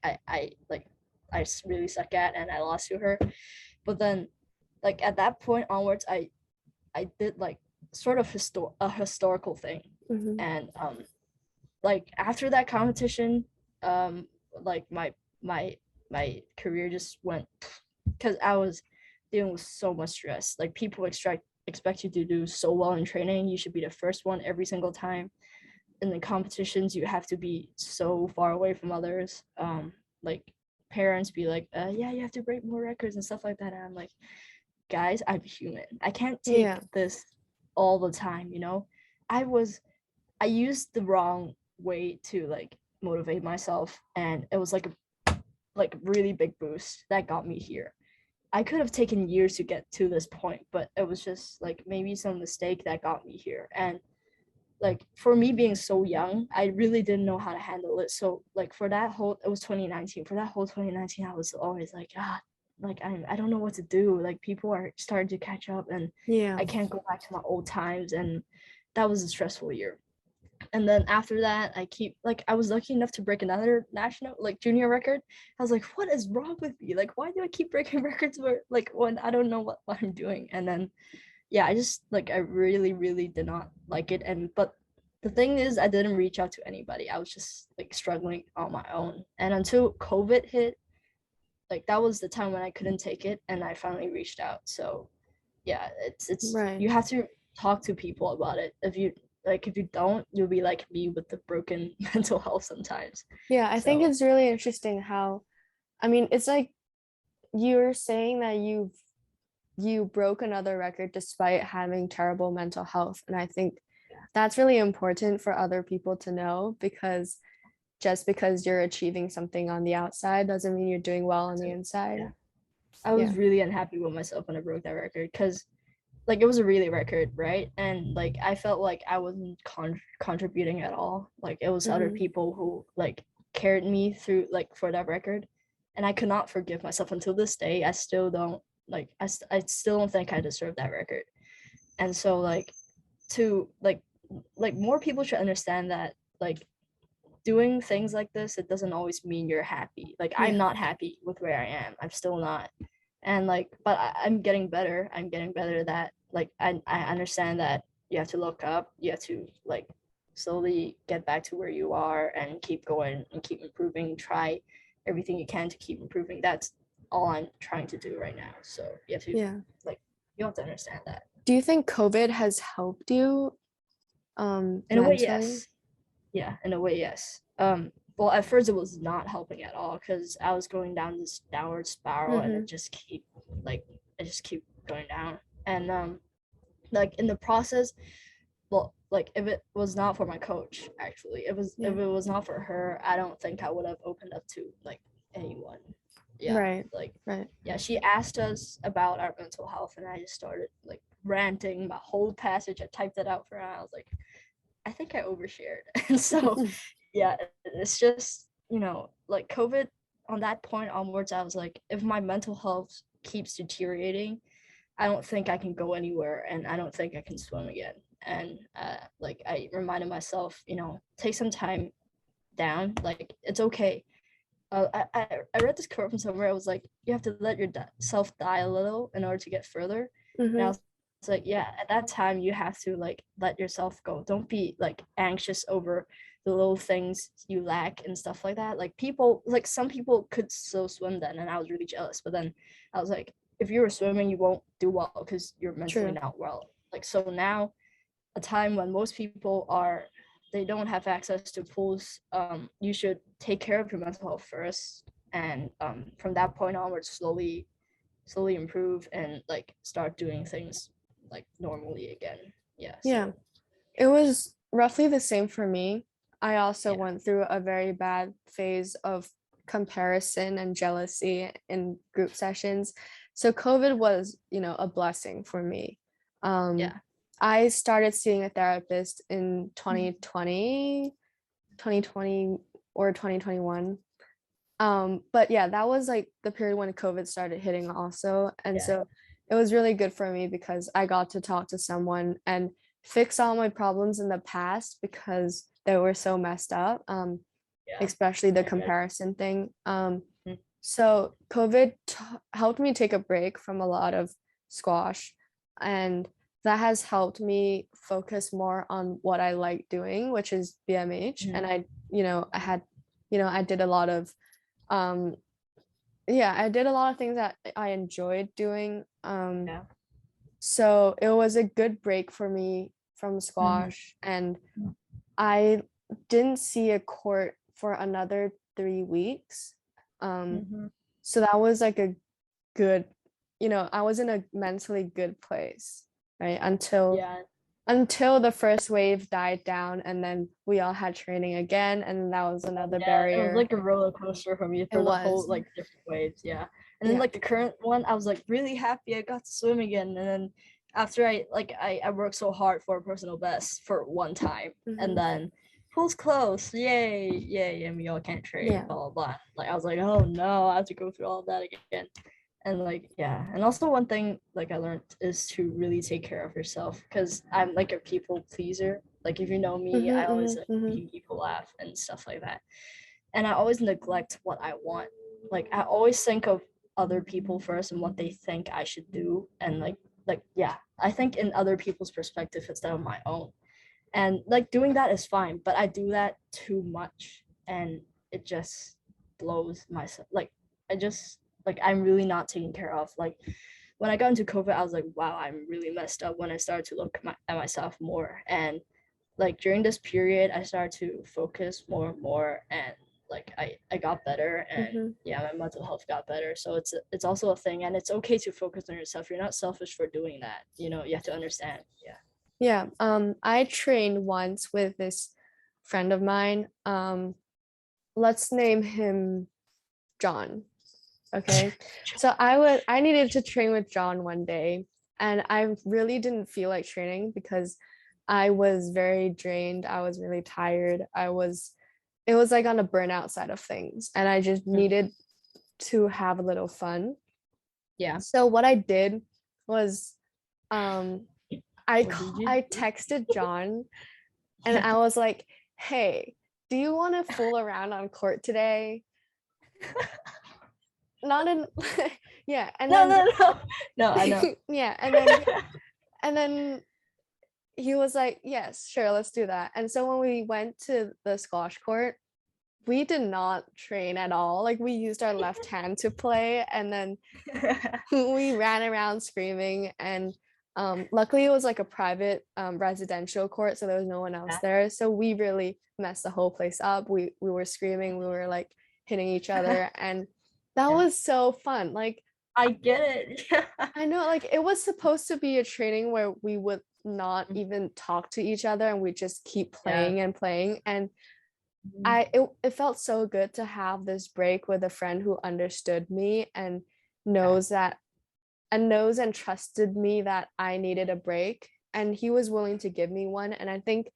Speaker 2: really suck at, and I lost to her. But then like at that point onwards, I did like sort of a historical thing. And like after that competition, like my my career just went, because I was dealing with so much stress. Like people expect you to do so well in training. You should be the first one every single time. In the competitions, you have to be so far away from others. Like parents be like, yeah, you have to break more records and stuff like that. And I'm like, guys, I'm human. I can't take
Speaker 1: Yeah.
Speaker 2: this all the time, you know? I used the wrong way to like motivate myself, and it was like a really big boost that got me here. I could have taken years to get to this point, but it was just like maybe some mistake that got me here. And like for me being so young, I really didn't know how to handle it. So like for that whole, it was 2019. For that whole 2019, I was always like, like I don't know what to do. Like people are starting to catch up, and
Speaker 1: Yeah.
Speaker 2: I can't go back to my old times. And that was a stressful year. And then after that, I was lucky enough to break another national like junior record. I was like, what is wrong with me? Like, why do I keep breaking records where like when I don't know what I'm doing? And then yeah, I just like I really, really did not like it. And but the thing is, I didn't reach out to anybody. I was just like struggling on my own. And until COVID hit, like that was the time when I couldn't take it, and I finally reached out. So yeah, it's
Speaker 1: Right.
Speaker 2: you have to talk to people about it. If you don't, you'll be like me with the broken mental health sometimes.
Speaker 1: Yeah, I think
Speaker 2: So
Speaker 1: it's really interesting how, I mean, it's like you're saying that you broke another record despite having terrible mental health. And I think that's really important for other people to know, because just because you're achieving something on the outside doesn't mean you're doing well on the inside.
Speaker 2: yeah, I
Speaker 1: Yeah.
Speaker 2: was really unhappy with myself when I broke that record, because like it was a really record, right? And like I felt like I wasn't contributing at all. Like it was other
Speaker 1: Hmm.
Speaker 2: people who like carried me through like for that record, and I could not forgive myself until this day. I still don't like I still don't think I deserve that record. And so like to like more people should understand that like doing things like this, it doesn't always mean you're happy. Like I'm
Speaker 1: Yeah.
Speaker 2: not happy with where I am. I'm still not. And like, but I'm getting better. I'm getting better that like I understand that you have to look up, you have to like slowly get back to where you are and keep going and keep improving, try everything you can to keep improving. That's all I'm trying to do right now. So you have to
Speaker 1: Yeah.
Speaker 2: like you have to understand that.
Speaker 1: Do you think COVID has helped you
Speaker 2: In a way,
Speaker 1: mentally?
Speaker 2: yes. Yeah, in a way, yes. Well, at first it was not helping at all because I was going down this downward spiral, and
Speaker 1: Hmm.
Speaker 2: it just keep going down. And like in the process, well, like if it was not for my coach, actually,
Speaker 1: Yeah.
Speaker 2: if it was not for her, I don't think I would have opened up to like anyone. Yeah,
Speaker 1: Right.
Speaker 2: like
Speaker 1: Right.
Speaker 2: yeah, she asked us about our mental health, and I just started like ranting my whole passage. I typed it out for her. And I was like, I think I overshared. And so yeah, it's just, like COVID, on that point onwards, I was like, if my mental health keeps deteriorating, I don't think I can go anywhere, and I don't think I can swim again. And like I reminded myself, take some time down. Like it's okay. I read this quote from somewhere. I was like, you have to let yourself die a little in order to get further. And I
Speaker 1: Hmm.
Speaker 2: was like, yeah, at that time you have to like let yourself go. Don't be like anxious over the little things you lack and stuff like that. Like people, like some people could still swim then, and I was really jealous. But then I was like, if you were swimming, you won't do well because you're mentally
Speaker 1: True.
Speaker 2: not well. Like so now, a time when most people are they don't have access to pools, you should take care of your mental health first, and from that point onwards, slowly improve and like start doing things like normally again. Yeah.
Speaker 1: Yeah.
Speaker 2: So
Speaker 1: It was roughly the same for me. I also
Speaker 2: yeah,
Speaker 1: went through a very bad phase of comparison and jealousy in group sessions. So COVID was, a blessing for me. Um,
Speaker 2: yeah,
Speaker 1: I started seeing a therapist in 2020 or 2021. But yeah, that was like the period when COVID started hitting also. And
Speaker 2: yeah,
Speaker 1: so it was really good for me because I got to talk to someone and fix all my problems in the past because they were so messed up,
Speaker 2: yeah.
Speaker 1: especially the
Speaker 2: I get
Speaker 1: comparison thing.
Speaker 2: it.
Speaker 1: So COVID helped me take a break from a lot of squash, and that has helped me focus more on what I like doing, which is BMH.
Speaker 2: Mhm.
Speaker 1: And I did a lot of um yeah, I did a lot of things that I enjoyed doing.
Speaker 2: Yeah.
Speaker 1: So it was a good break for me from
Speaker 2: Mm-hmm.
Speaker 1: squash, and I didn't see a court for another 3 weeks. Um,
Speaker 2: Mm-hmm.
Speaker 1: so that was like a good, I was in a mentally good place, right?
Speaker 2: Yeah.
Speaker 1: Until the first wave died down, and then we all had training again, and that was
Speaker 2: Oh,
Speaker 1: another
Speaker 2: yeah, it was
Speaker 1: barrier.
Speaker 2: like a roller coaster for me
Speaker 1: It
Speaker 2: for the whole
Speaker 1: was.
Speaker 2: like different waves. Yeah, and then
Speaker 1: Yeah.
Speaker 2: like the current one, I was like really happy I got to swim again. And then after I worked so hard for a personal best for one time, and
Speaker 1: Hmm.
Speaker 2: then pool's close, yay, yay, and we all can't train,
Speaker 1: Yeah.
Speaker 2: blah blah blah. Like I was like, oh no, I have to go through all that again. And like yeah, and also one thing like I learned is to really take care of yourself because I'm like a people pleaser. Like if you know me,
Speaker 1: Hmm.
Speaker 2: I always
Speaker 1: Hmm.
Speaker 2: like
Speaker 1: Hmm.
Speaker 2: making people laugh and stuff like that. And I always neglect what I want. Like I always think of other people first and what they think I should do. And like yeah, I think in other people's perspective instead of my own. And like doing that is fine, but I do that too much and it just blows myself. Like I just like I'm really not taken care of. Like when I got into COVID, I was like, wow, I'm really messed up when I started to look at myself more. And like during this period, I started to focus more and more, and like I got better, and
Speaker 1: Hmm.
Speaker 2: yeah, my mental health got better. So it's also a thing, and it's okay to focus on yourself. You're not selfish for doing that. You know, you have to understand. Yeah.
Speaker 1: Yeah. I trained once with this friend of mine. Let's name him John. Okay. So I needed to train with John one day, and I really didn't feel like training because I was very drained. I was really tired. It was like on a burnout side of things, and I just
Speaker 2: Mm.
Speaker 1: needed to have a little fun.
Speaker 2: Yeah.
Speaker 1: So what I did was um
Speaker 2: What did you
Speaker 1: I
Speaker 2: do?
Speaker 1: texted John, and
Speaker 2: Yeah.
Speaker 1: I was like, "Hey, do you want to fool around on court today?" Not in yeah, and
Speaker 2: No,
Speaker 1: then
Speaker 2: no, no, no. I know.
Speaker 1: yeah, and then he was like, "Yes, sure, let's do that." And so when we went to the squash court, we did not train at all. Like we used our left hand to play, and then we ran around screaming. And luckily it was like a private residential court, so there was no one else
Speaker 2: Yeah.
Speaker 1: there. So we really messed the whole place up. We were screaming, we were like hitting each other, and that
Speaker 2: Yeah.
Speaker 1: was so fun. Like
Speaker 2: I get it. Yeah.
Speaker 1: I know, like it was supposed to be a training where we would not
Speaker 2: Mm.
Speaker 1: even talk to each other and we just keep
Speaker 2: Yeah.
Speaker 1: playing and playing. And
Speaker 2: Mhm.
Speaker 1: it felt so good to have this break with a friend who understood me and
Speaker 2: Yeah.
Speaker 1: knows that knows and trusted me that I needed a break, and he was willing to give me one. And I think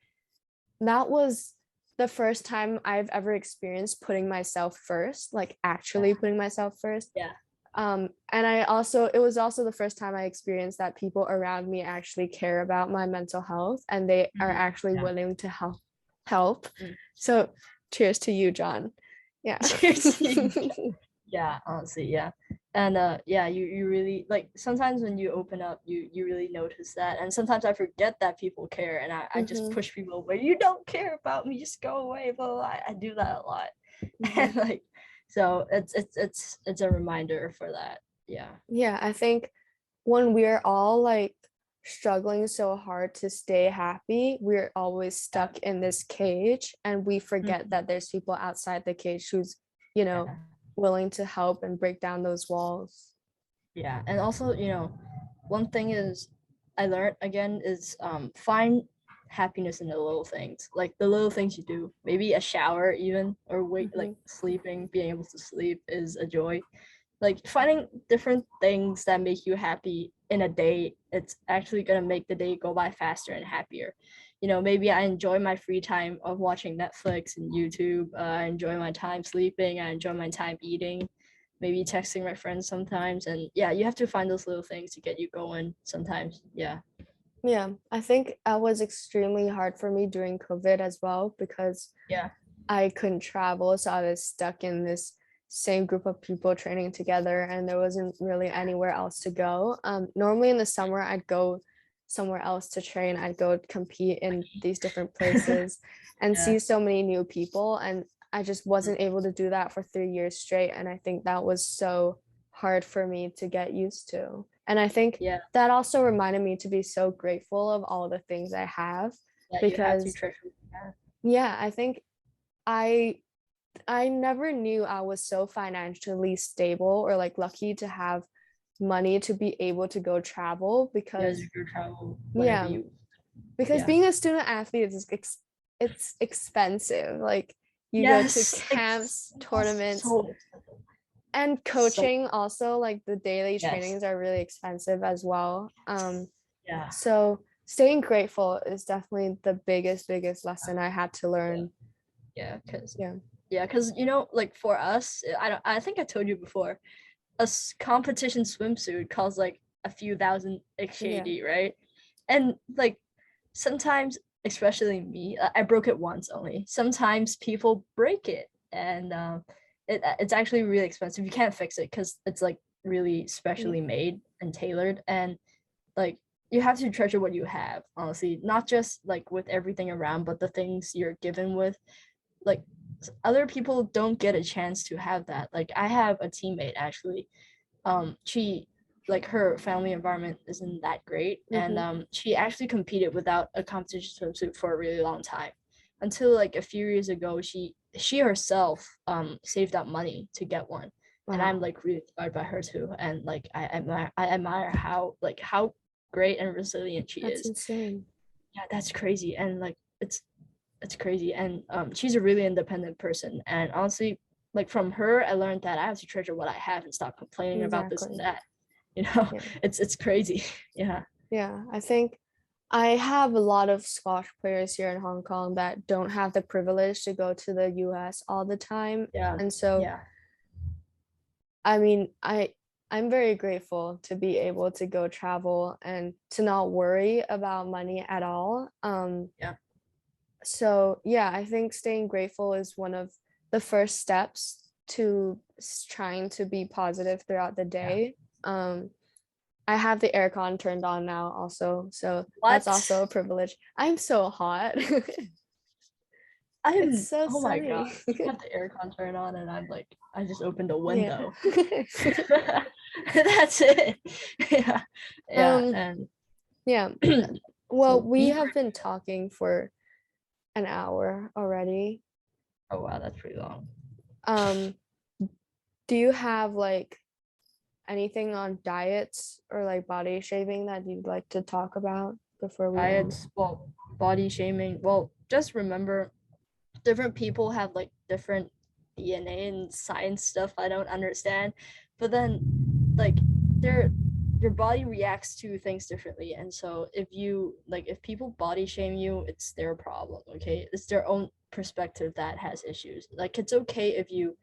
Speaker 1: that was the first time I've ever experienced putting myself first, like actually putting myself first.
Speaker 2: Yeah.
Speaker 1: And it was also the first time I experienced that people around me actually care about my mental health, and they are
Speaker 2: Mhm.
Speaker 1: actually
Speaker 2: Yeah.
Speaker 1: willing to help.
Speaker 2: Mm.
Speaker 1: So cheers to you, John. Yeah.
Speaker 2: Seriously. Yeah, honestly, yeah. And yeah, you really like sometimes when you open up you really notice that. And sometimes I forget that people care and I just
Speaker 1: Hmm.
Speaker 2: push people away. You don't care about me, just go away, blah, blah, blah. I do that a lot.
Speaker 1: Hmm.
Speaker 2: And like so it's a reminder for that. Yeah.
Speaker 1: Yeah, I think when we're all like struggling so hard to stay happy, we're always
Speaker 2: Yeah.
Speaker 1: stuck in this cage, and we forget
Speaker 2: Mhm.
Speaker 1: that there's people outside the cage who's, you know,
Speaker 2: Yeah.
Speaker 1: willing to help and break down those walls.
Speaker 2: Yeah. And also, one thing is I learned again is find happiness in the little things. Like the little things you do. Maybe a shower even or wait like
Speaker 1: Hmm.
Speaker 2: sleeping, being able to sleep is a joy. Like finding different things that make you happy in a day, it's actually gonna make the day go by faster and happier. Maybe I enjoy my free time of watching Netflix and YouTube. I enjoy my time sleeping. I enjoy my time eating, maybe texting my friends sometimes. And yeah, you have to find those little things to get you going sometimes. Yeah.
Speaker 1: Yeah, I think that was extremely hard for me during COVID as well because
Speaker 2: Yeah.
Speaker 1: I couldn't travel, so I was stuck in this same group of people training together, and there wasn't really anywhere else to go. Normally in the summer, I'd go somewhere else to train. I'd go compete in these different places and
Speaker 2: Yeah.
Speaker 1: see so many new people. And I just wasn't able to do that for 3 years straight. And I think that was so hard for me to get used to. And I think
Speaker 2: Yeah,
Speaker 1: that also reminded me to be so grateful of all the things I have,
Speaker 2: that you have to
Speaker 1: because
Speaker 2: treasure what you have.
Speaker 1: yeah, I think I I never knew I was so financially stable or like lucky to have money to be able to go travel,
Speaker 2: You guys
Speaker 1: because
Speaker 2: can travel whenever
Speaker 1: yeah,
Speaker 2: you.
Speaker 1: because
Speaker 2: Yeah.
Speaker 1: being a student athlete is it's expensive. Like you go to
Speaker 2: Yes,
Speaker 1: camps, tournaments,
Speaker 2: so
Speaker 1: and
Speaker 2: so
Speaker 1: coaching also, like the daily
Speaker 2: yes,
Speaker 1: trainings are really expensive as well.
Speaker 2: yeah,
Speaker 1: So staying grateful is definitely the biggest lesson I had to
Speaker 2: yeah,
Speaker 1: learn.
Speaker 2: yeah, because
Speaker 1: Yeah.
Speaker 2: you know, like for us, I think I told you before, competition swimsuit costs like a few thousand
Speaker 1: Yeah.
Speaker 2: XAD, right? And like sometimes, especially me, I broke it once only. Sometimes people break it, and it's actually really expensive. You can't fix it because it's like really
Speaker 1: Yeah.
Speaker 2: specially made and tailored, and like you have to treasure what you have, honestly, not just like with everything around, but the things you're given with. Like other people don't get a chance to have that. Like I have a teammate actually, she like her family environment isn't that great, and
Speaker 1: Mm-hmm.
Speaker 2: she actually competed without a competition swimsuit for a really long time, until like a few years ago she herself saved up money to get one. And I'm
Speaker 1: Wow.
Speaker 2: like really inspired by her too, and like I admire how great and resilient she
Speaker 1: That's
Speaker 2: is.
Speaker 1: insane.
Speaker 2: Yeah, that's crazy. And like it's crazy. And she's a really independent person, and honestly, like from her I learned that I have to treasure what I have and stop complaining about this and
Speaker 1: Exactly.
Speaker 2: that, you know.
Speaker 1: Yeah.
Speaker 2: It's crazy. Yeah,
Speaker 1: Yeah. I think I have a lot of squash players here in Hong Kong that don't have the privilege to go to the US all the time.
Speaker 2: yeah,
Speaker 1: And so,
Speaker 2: yeah,
Speaker 1: I mean, I'm very grateful to be able to go travel and to not worry about money at all.
Speaker 2: yeah,
Speaker 1: So yeah, I think staying grateful is one of the first steps to trying to be positive throughout the
Speaker 2: yeah.
Speaker 1: day. Um, I have the aircon turned on now also, so that's
Speaker 2: What?
Speaker 1: also a privilege. I'm so hot. It's
Speaker 2: I'm
Speaker 1: so
Speaker 2: Oh my god,
Speaker 1: sunny.
Speaker 2: you have the aircon turned on and I'm like I just opened a
Speaker 1: Yeah.
Speaker 2: window. That's it. Yeah, yeah.
Speaker 1: Um,
Speaker 2: And
Speaker 1: yeah. Well,
Speaker 2: so
Speaker 1: we
Speaker 2: be
Speaker 1: have
Speaker 2: grateful.
Speaker 1: been talking for an hour already.
Speaker 2: Oh wow, that's pretty long.
Speaker 1: Um, do you have like anything on diets or like body shaving that you'd like to talk about before we end?
Speaker 2: Diets, well, body shaming. Well, just remember different people have like different DNA and science stuff I don't understand. But then like their your body reacts to things differently. And so if people body shame you, it's their problem, okay? It's their own perspective that has issues. Like it's okay if you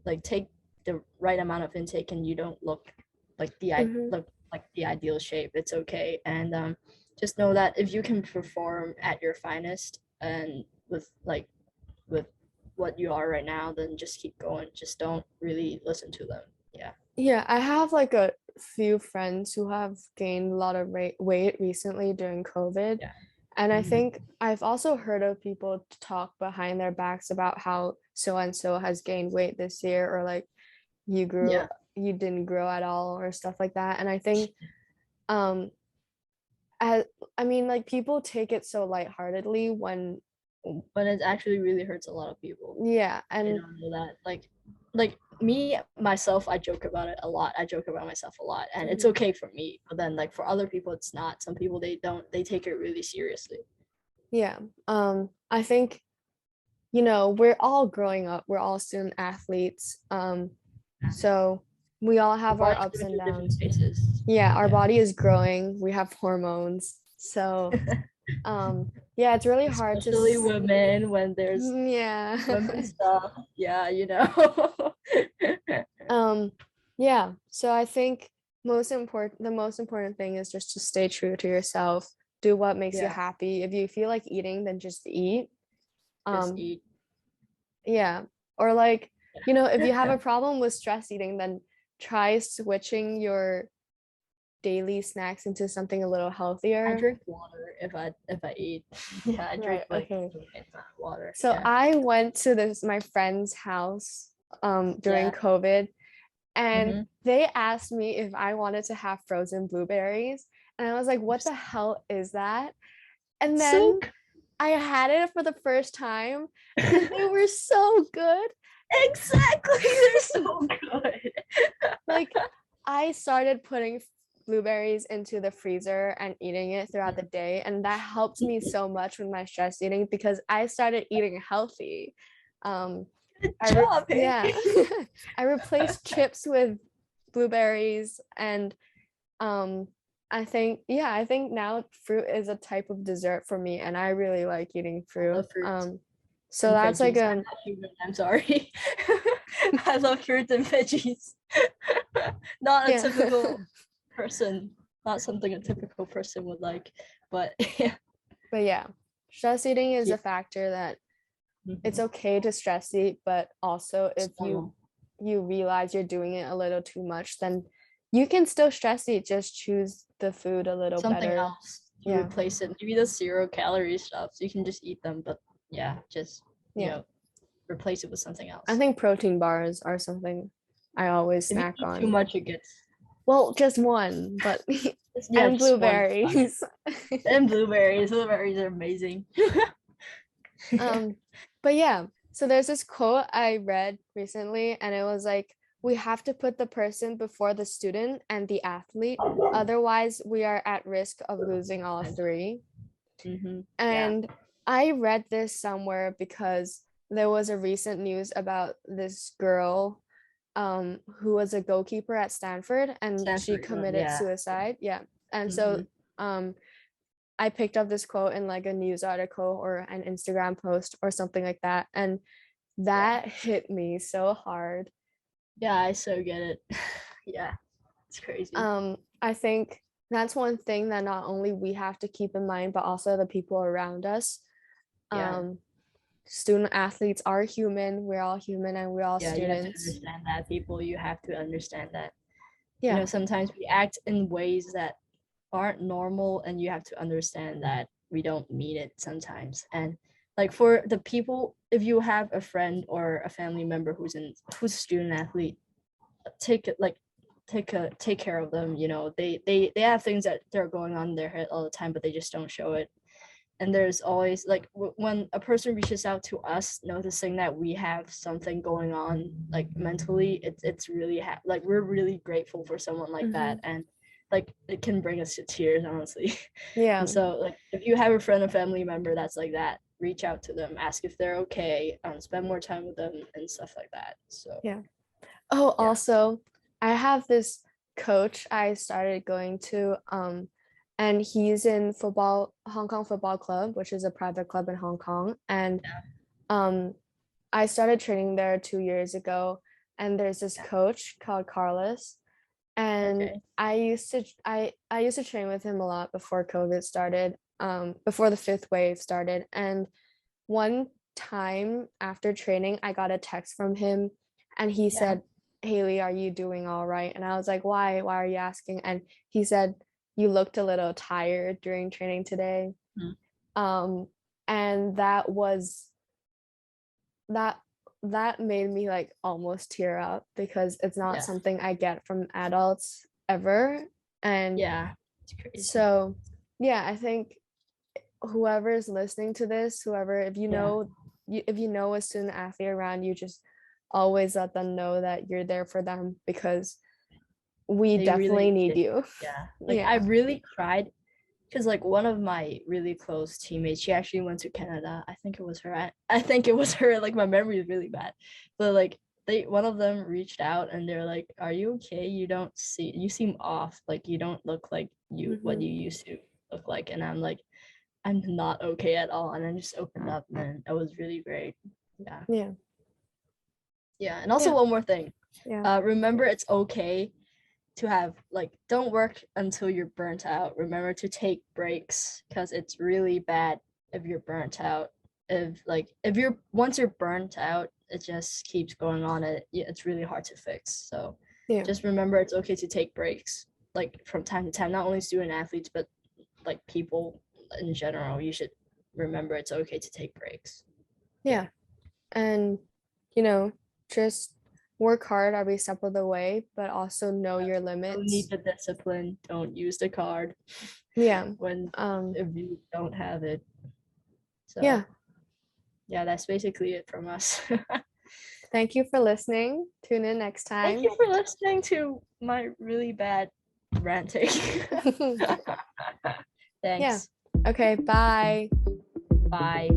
Speaker 2: like take the right amount of intake and you don't look
Speaker 1: Mm-hmm.
Speaker 2: look like the ideal shape. It's okay. And just know that if you can perform at your finest and with what you are right now, then just keep going. Just don't really listen to them. Yeah.
Speaker 1: Yeah, I have like a few friends who have gained a lot of weight recently during COVID.
Speaker 2: Yeah.
Speaker 1: And I
Speaker 2: Mm-hmm.
Speaker 1: think I've also heard of people talk behind their backs about how so and so has gained weight this year, or like you grew
Speaker 2: Yeah.
Speaker 1: you didn't grow at all or stuff like that. And I think um I, I mean, like people take it so lightheartedly when
Speaker 2: But it actually really hurts a lot of people.
Speaker 1: yeah,
Speaker 2: They
Speaker 1: and
Speaker 2: don't know that. Like me myself, I joke about it a lot. I joke about myself a lot, and it's
Speaker 1: mhm,
Speaker 2: okay for me. But then like for other people, it's not. Some people they don't. They take it really seriously.
Speaker 1: yeah. I think we're all growing up, we're all student athletes. So we all
Speaker 2: Your
Speaker 1: have our
Speaker 2: body's
Speaker 1: ups
Speaker 2: going
Speaker 1: and
Speaker 2: through different
Speaker 1: downs.
Speaker 2: phases.
Speaker 1: Yeah, our
Speaker 2: Yeah.
Speaker 1: body is growing, we have hormones. So yeah, it's really hard to
Speaker 2: Especially women when there's
Speaker 1: yeah.
Speaker 2: women stuff. Yeah, you know.
Speaker 1: um yeah, so I think the most important thing is just to stay true to yourself, do what makes you
Speaker 2: Yeah,
Speaker 1: happy. If you feel like eating, then just eat.
Speaker 2: just
Speaker 1: um
Speaker 2: eat.
Speaker 1: yeah, or like if you have a problem with stress eating, then try switching your daily snacks into something a little
Speaker 2: I
Speaker 1: healthier.
Speaker 2: drink water if I eat. Yeah, I drink
Speaker 1: Right, okay.
Speaker 2: water.
Speaker 1: So
Speaker 2: Yeah.
Speaker 1: I went to my friend's house during
Speaker 2: Yeah.
Speaker 1: COVID, and
Speaker 2: Mm-hmm.
Speaker 1: they asked me if I wanted to have frozen blueberries. And I was like, what the hell is that? And
Speaker 2: So
Speaker 1: then I had it for the first time and they were so good.
Speaker 2: exactly, they're so good.
Speaker 1: Like, I started putting blueberries into the freezer and eating it throughout the day. And that helped me so much with my stress eating because I started eating healthy. Um,
Speaker 2: Good job,
Speaker 1: yeah,
Speaker 2: Hailey.
Speaker 1: I replaced chips with blueberries and um I think now fruit is a type of dessert for me and I really like eating
Speaker 2: I
Speaker 1: fruit.
Speaker 2: love fruits
Speaker 1: So
Speaker 2: and
Speaker 1: that's like
Speaker 2: veggies. I'm not human. I'm sorry. I love fruits and veggies. Not a
Speaker 1: yeah.
Speaker 2: typical person. Not something a typical person would like. But yeah.
Speaker 1: But yeah, stress eating is
Speaker 2: Yeah.
Speaker 1: a factor that it's
Speaker 2: Mhm.
Speaker 1: okay to stress eat, but also
Speaker 2: It's
Speaker 1: if
Speaker 2: normal.
Speaker 1: you realize you're doing it a little too much, then you can still stress eat, just choose the food a little
Speaker 2: Something
Speaker 1: better.
Speaker 2: else to
Speaker 1: Yeah.
Speaker 2: replace it. Maybe the 0 calorie stuff. So you can just eat them, but yeah, just
Speaker 1: Yeah.
Speaker 2: replace it with something
Speaker 1: I
Speaker 2: else.
Speaker 1: think protein bars are something I always
Speaker 2: If you
Speaker 1: snack
Speaker 2: eat too
Speaker 1: on.
Speaker 2: much, it gets
Speaker 1: Well, just one, but
Speaker 2: yeah,
Speaker 1: and
Speaker 2: just one is fine.
Speaker 1: blueberries.
Speaker 2: And blueberries. Blueberries are amazing.
Speaker 1: um, but yeah, so there's this quote I read recently, and it was like, we have to put the person before the student and the athlete, otherwise we are at risk of losing all three.
Speaker 2: Mm-hmm. Yeah.
Speaker 1: And I read this somewhere because there was a recent news about this girl who was a goalkeeper at Stanford and she
Speaker 2: Stanford one.
Speaker 1: committed
Speaker 2: Yeah.
Speaker 1: suicide. Yeah. And so
Speaker 2: Mm-hmm.
Speaker 1: um I picked up this quote in like a news article or an Instagram post or something like that. And
Speaker 2: Yeah.
Speaker 1: that hit me so hard.
Speaker 2: Yeah, I so get it. Yeah, it's crazy.
Speaker 1: I think that's one thing that not only we have to keep in mind, but also the people around us.
Speaker 2: Yeah.
Speaker 1: Um, Student athletes are human. We're all human and we're all
Speaker 2: Yeah, you have to
Speaker 1: students.
Speaker 2: understand that, people. You have to understand that.
Speaker 1: Yeah.
Speaker 2: Sometimes we act in ways that aren't normal, and you have to understand that we don't mean it sometimes. And like for the people, if you have a friend or a family member who's a student athlete, take it like take care of them. They have things that they're going on in their head all the time, but they just don't show it. And there's always like when a person reaches out to us noticing that we have something going on like mentally, it's really like we're really grateful for someone like that.
Speaker 1: Mm-hmm.
Speaker 2: And like it can bring us to tears, honestly.
Speaker 1: Yeah.
Speaker 2: And so like if you have a friend or family member that's like that, reach out to them, ask if they're okay, spend more time with them and stuff like that. So
Speaker 1: Yeah. Oh,
Speaker 2: yeah.
Speaker 1: also, I have this coach I started going to, and he's in Hong Kong Football Club, which is a private club in Hong Kong. And um, I started training there 2 years ago, and there's this coach called Carlos, and
Speaker 2: Okay.
Speaker 1: I used to train with him a lot before COVID started, before the fifth wave started. And one time after training, I got a text from him and he
Speaker 2: Yeah.
Speaker 1: said, Hailey, are you doing all right? And I was like, why? Why are you asking? And he said, you looked a little tired during training today.
Speaker 2: Mm.
Speaker 1: Um, and that that made me like almost tear up because it's not
Speaker 2: Yeah.
Speaker 1: something I get from adults ever. And
Speaker 2: Yeah, it's crazy.
Speaker 1: so yeah, I think whoever's listening to this, whoever, if you
Speaker 2: Yeah.
Speaker 1: know, if you know a student athlete around you, just always let them know that you're there for them because we
Speaker 2: They
Speaker 1: definitely
Speaker 2: really need
Speaker 1: need
Speaker 2: it.
Speaker 1: you.
Speaker 2: Yeah. Like I
Speaker 1: Yeah.
Speaker 2: really cried because like one of my really close teammates, she actually went to Canada. I think it was her. I think it was her. Like my memory is really bad. But like one of them reached out and they're like, "Are you okay? You seem off. Like you don't look like what
Speaker 1: Hmm.
Speaker 2: you used to look like." And I'm like, "I'm not okay at all." And I just opened up and it was really great. Yeah.
Speaker 1: Yeah.
Speaker 2: Yeah. And also
Speaker 1: Yeah.
Speaker 2: one more thing.
Speaker 1: Yeah.
Speaker 2: Remember it's okay to have like don't work until you're burnt out. Remember to take breaks because it's really bad if you're burnt out. If you're once you're burnt out, it just keeps going on. It's really hard to fix. So
Speaker 1: Yeah.
Speaker 2: just remember it's okay to take breaks. like from time to time, not only student athletes, but like people in general, you should remember it's okay to take breaks.
Speaker 1: Yeah. And, just work hard every step of the way, but also know your
Speaker 2: Don't need
Speaker 1: limits.
Speaker 2: the discipline. Don't use the card
Speaker 1: Yeah.
Speaker 2: when if you don't have it. So
Speaker 1: Yeah.
Speaker 2: yeah, that's basically it from us.
Speaker 1: Thank you for listening. Tune in next
Speaker 2: Thank
Speaker 1: time.
Speaker 2: you for listening to my really bad ranting.
Speaker 1: Yeah.
Speaker 2: Thanks.
Speaker 1: Okay. Bye.
Speaker 2: Bye.